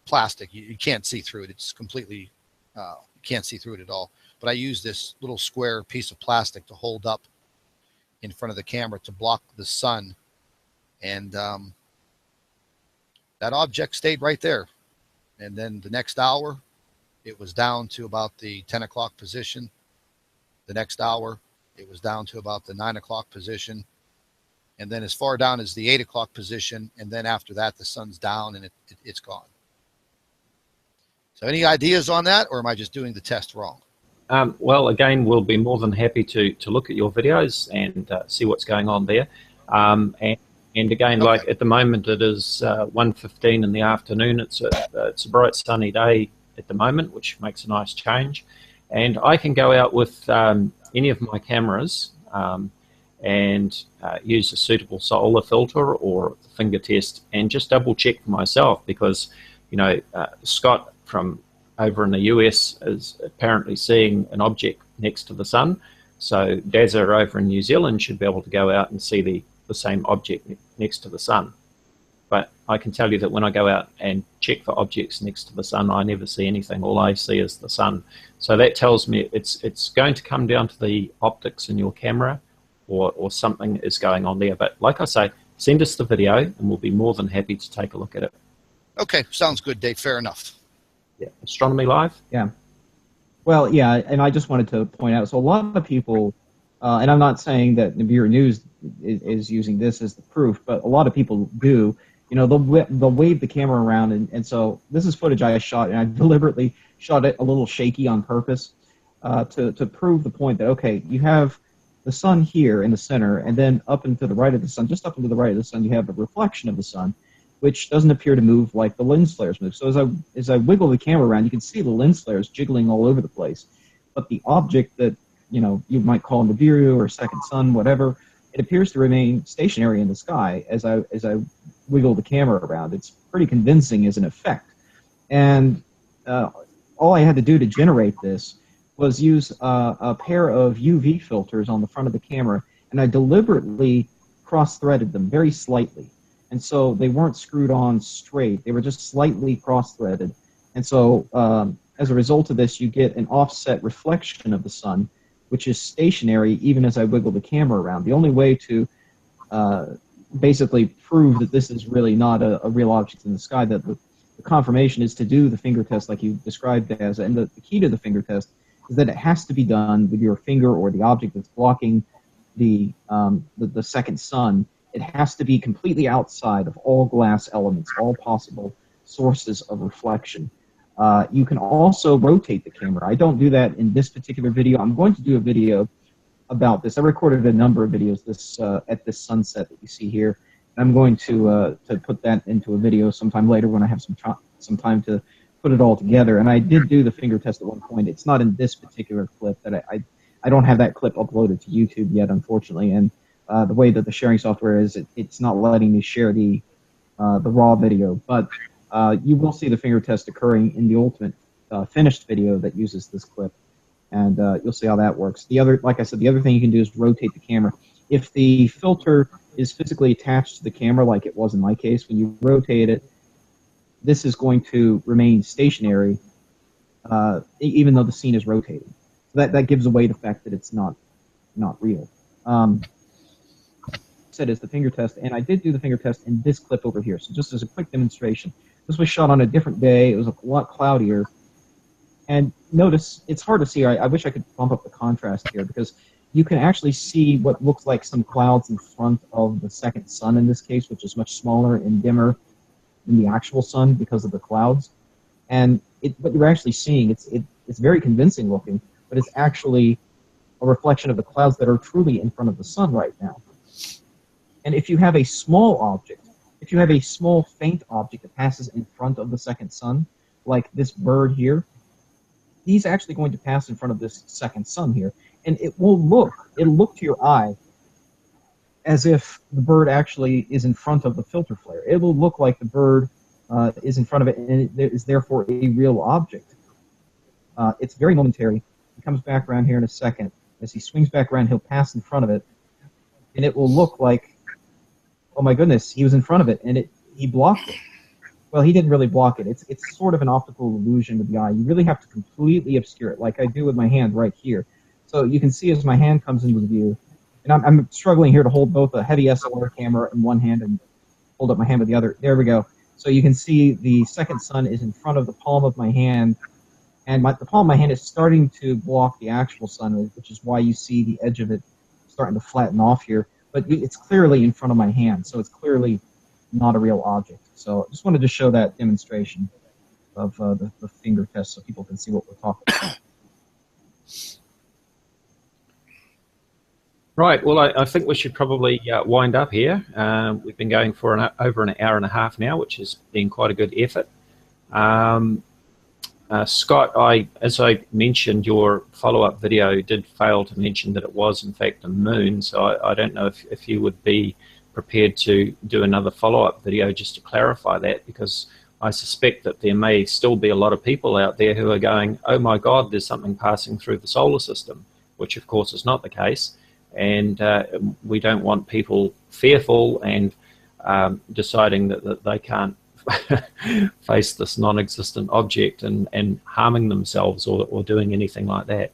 plastic. You can't see through it. It's completely you can't see through it at all. But I used this little square piece of plastic to hold up in front of the camera to block the sun, and that object stayed right there. And then the next hour, it was down to about the 10 o'clock position. The next hour, it was down to about the 9 o'clock position. And then as far down as the 8 o'clock position. And then after that, the sun's down and it's gone. So any ideas on that, or am I just doing the test wrong? Well, again, we'll be more than happy to look at your videos and see what's going on there. And again, Okay. like at the moment, it is 1:15 in the afternoon. It's a bright sunny day at the moment, which makes a nice change. And I can go out with any of my cameras and use a suitable solar filter or the finger test and just double check for myself, because Scott from over in the US is apparently seeing an object next to the sun. So Dazza over in New Zealand should be able to go out and see the same object next to the sun. But I can tell you that when I go out and check for objects next to the sun, I never see anything. All I see is the sun. So that tells me it's going to come down to the optics in your camera, or something is going on there. But like I say, send us the video and we'll be more than happy to take a look at it. Okay, sounds good, Dave. Fair enough. Yeah, Astronomy Live. Yeah. Well, yeah, and I just wanted to point out, so a lot of people, and I'm not saying that Nibiru News is using this as the proof, but a lot of people do. They'll wave the camera around, and so this is footage I shot, and I deliberately shot it a little shaky on purpose to prove the point that, okay, you have the sun here in the center, and then up and to the right of the sun, just up and to the right of the sun, you have the reflection of the sun, which doesn't appear to move like the lens flares move. So as I wiggle the camera around, you can see the lens flares jiggling all over the place. But the object that you might call Nibiru or second sun, whatever, it appears to remain stationary in the sky as I wiggle the camera around. It's pretty convincing as an effect. And all I had to do to generate this was use a pair of UV filters on the front of the camera, and I deliberately cross-threaded them very slightly. And so they weren't screwed on straight. They were just slightly cross-threaded. And so as a result of this, you get an offset reflection of the sun, which is stationary even as I wiggle the camera around. The only way to basically prove that this is really not a real object in the sky, that the confirmation is to do the finger test like you described as. And the key to the finger test is that it has to be done with your finger or the object that's blocking the second sun. It has to be completely outside of all glass elements, all possible sources of reflection. You can also rotate the camera. I don't do that in this particular video. I'm going to do a video about this. I recorded a number of videos at this sunset that you see here. I'm going to put that into a video sometime later when I have some time to put it all together. And I did do the finger test at one point. It's not in this particular clip. That I don't have that clip uploaded to YouTube yet, unfortunately. And the way that the sharing software is, it's not letting me share the raw video. But you will see the finger test occurring in the ultimate finished video that uses this clip, and you'll see how that works. Like I said, the other thing you can do is rotate the camera. If the filter is physically attached to the camera, like it was in my case, when you rotate it, this is going to remain stationary, even though the scene is rotating. So that gives away the fact that it's not real. Said is the finger test, and I did do the finger test in this clip over here. So just as a quick demonstration, this was shot on a different day. It was a lot cloudier, and notice it's hard to see. I wish I could bump up the contrast here because you can actually see what looks like some clouds in front of the second sun in this case, which is much smaller and dimmer than the actual sun because of the clouds. And what you're actually seeing, it's very convincing looking, but it's actually a reflection of the clouds that are truly in front of the sun right now. And if you have a small object, if you have a small faint object that passes in front of the second sun, like this bird here, he's actually going to pass in front of this second sun here, and it'll look to your eye as if the bird actually is in front of the filter flare. It will look like the bird is in front of it, and it is therefore a real object. It's very momentary. He comes back around here in a second. As he swings back around, he'll pass in front of it, and it will look like, oh my goodness, he was in front of it, and he blocked it. Well, he didn't really block it. It's sort of an optical illusion with the eye. You really have to completely obscure it, like I do with my hand right here. So you can see as my hand comes into view, and I'm struggling here to hold both a heavy SLR camera in one hand and hold up my hand with the other. There we go. So you can see the second sun is in front of the palm of my hand, and the palm of my hand is starting to block the actual sun, which is why you see the edge of it starting to flatten off here. But it's clearly in front of my hand, so it's clearly not a real object. So I just wanted to show that demonstration of the finger test so people can see what we're talking about. Right. Well, I think we should probably wind up here. We've been going for over an hour and a half now, which has been quite a good effort. Scott, as I mentioned, your follow-up video did fail to mention that it was, in fact, a moon. So I don't know if you would be prepared to do another follow-up video just to clarify that, because I suspect that there may still be a lot of people out there who are going, oh my God, there's something passing through the solar system, which of course is not the case. And we don't want people fearful and deciding that they can't face this non-existent object and harming themselves or doing anything like that.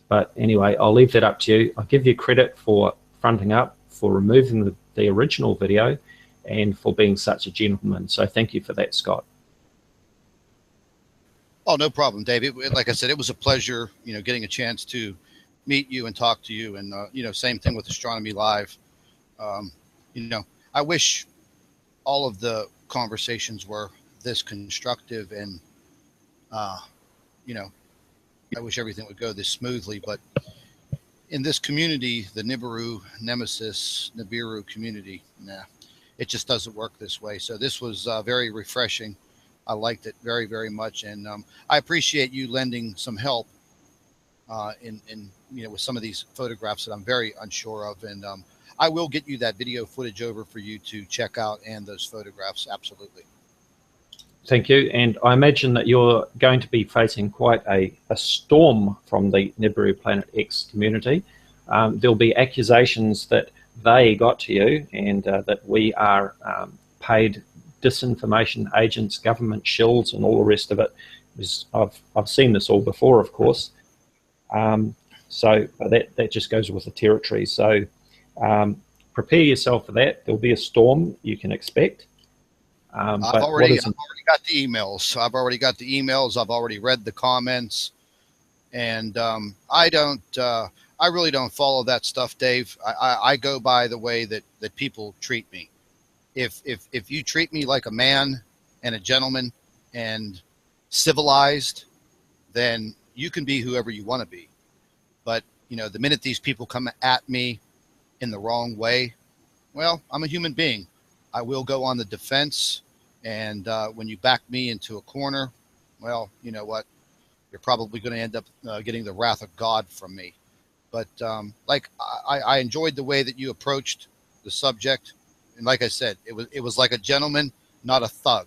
But anyway, I'll leave that up to you. I'll give you credit for fronting up, for removing the original video, and for being such a gentleman. So thank you for that, Scott. Oh, no problem, Dave. Like I said, it was a pleasure, getting a chance to meet you and talk to you. And, same thing with Astronomy Live. I wish all of the conversations were this constructive and, I wish everything would go this smoothly. But in this community, the Nibiru community, it just doesn't work this way. So this was very refreshing. I liked it very, very much. And I appreciate you lending some help with some of these photographs that I'm very unsure of. And I will get you that video footage over for you to check out, and those photographs. Absolutely. Thank you. And I imagine that you're going to be facing quite a storm from the Nibiru Planet X community. There'll be accusations that they got to you and that we are paid disinformation agents, government shills, and all the rest of it. I've seen this all before, of course. So that just goes with the territory. So prepare yourself for that. There'll be a storm you can expect. I've already got the emails. I've already read the comments, and I really don't follow that stuff, Dave. I go by the way that people treat me. If you treat me like a man and a gentleman and civilized, then you can be whoever you want to be. But, the minute these people come at me in the wrong way, well, I'm a human being. I will go on the defense. And when you back me into a corner, well, you know what? You're probably going to end up getting the wrath of God from me. But I enjoyed the way that you approached the subject. And like I said, it was like a gentleman, not a thug.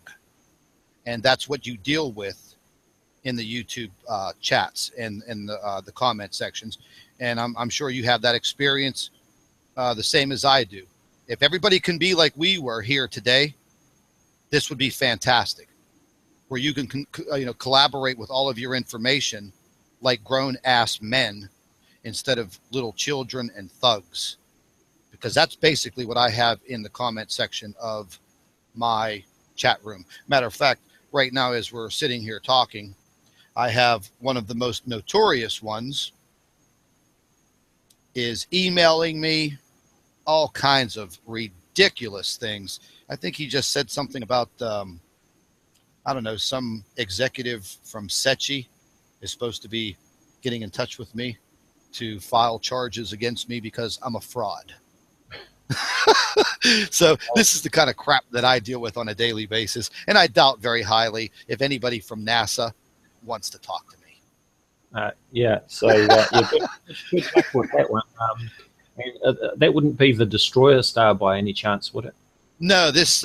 And that's what you deal with in the YouTube chats and the comment sections. And I'm sure you have that experience the same as I do. If everybody can be like we were here today, this would be fantastic. where you can collaborate with all of your information like grown-ass men instead of little children and thugs, because that's basically what I have in the comment section of my chat room. Matter of fact, right now as we're sitting here talking, I have one of the most notorious ones is emailing me all kinds of ridiculous things. I think he just said something about, I don't know, some executive from Sechi is supposed to be getting in touch with me to file charges against me because I'm a fraud. So this is the kind of crap that I deal with on a daily basis, and I doubt very highly if anybody from NASA wants to talk to me. Yeah, so you're good luck with that one. That wouldn't be the Destroyer Star by any chance, would it? No, this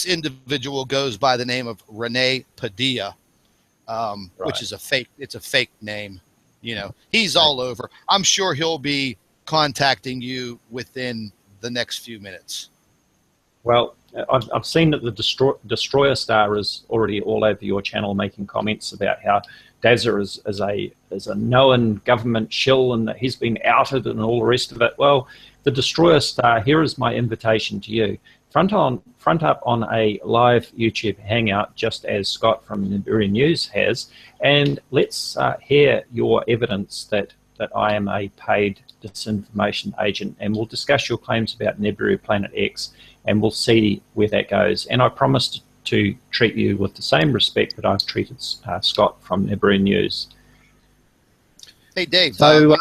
individual goes by the name of Rene Padilla, which is a fake. It's a fake name. You know, he's all over. I'm sure he'll be contacting you within the next few minutes. Well, I've seen that the Destroyer Star is already all over your channel making comments about how Dazza is a known government shill and that he's been outed and all the rest of it. Well, the Destroyer Star, here is my invitation to you. Front up on a live YouTube hangout, just as Scott from Nibiru News has, and let's hear your evidence that I am a paid disinformation agent, and we'll discuss your claims about Nibiru Planet X, and we'll see where that goes. And I promised to treat you with the same respect that I've treated Scott from Nibiru News. Hey, Dave. So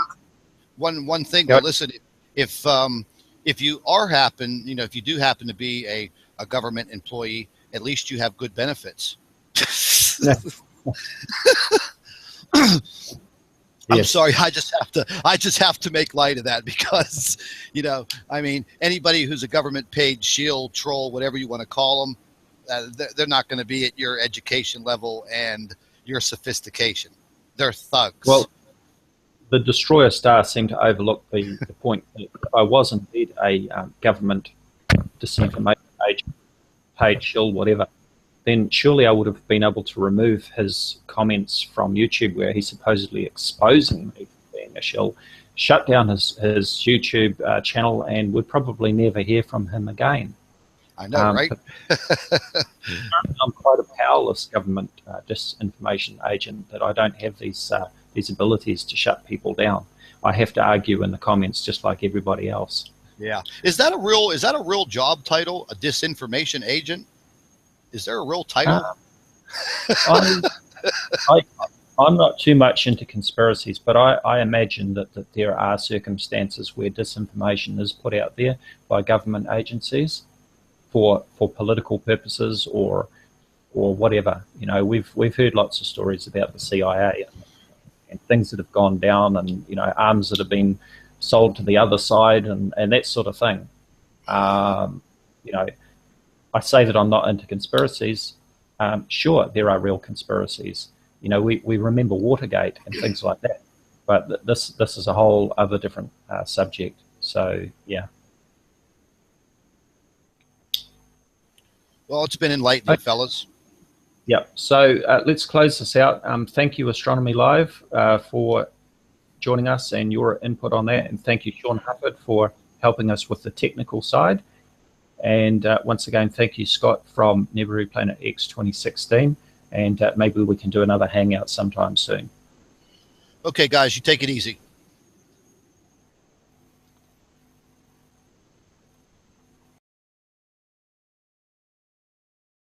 one thing. Well, listen, if you if you do happen to be a government employee, at least you have good benefits. I'm sorry, I just have to make light of that because, I mean, anybody who's a government paid shield, troll, whatever you want to call them, they're not going to be at your education level and your sophistication. They're thugs. Well, the Destroyer Star seemed to overlook the point that if I was indeed a government disinformation agent, paid shill, whatever, then surely I would have been able to remove his comments from YouTube where he's supposedly exposing me for being a shill, shut down his YouTube channel, and would probably never hear from him again. I know, right? I'm quite a powerless government disinformation agent that I don't have these abilities to shut people down. I have to argue in the comments just like everybody else. Yeah. Is that a real job title? A disinformation agent? Is there a real title? I'm not too much into conspiracies, but I imagine that there are circumstances where disinformation is put out there by government agencies for political purposes or whatever. We've heard lots of stories about the CIA and things that have gone down, and arms that have been sold to the other side and that sort of thing. I say that I'm not into conspiracies. Sure, there are real conspiracies. We remember Watergate and things like that, but this is a whole other different subject. So yeah. Well, it's been enlightening, fellas. Yep. So let's close this out. Thank you, Astronomy Live, for joining us and your input on that. And thank you, Sean Hufford, for helping us with the technical side. And once again, thank you, Scott, from Nibiru Planet X 2016. And maybe we can do another hangout sometime soon. Okay, guys, you take it easy.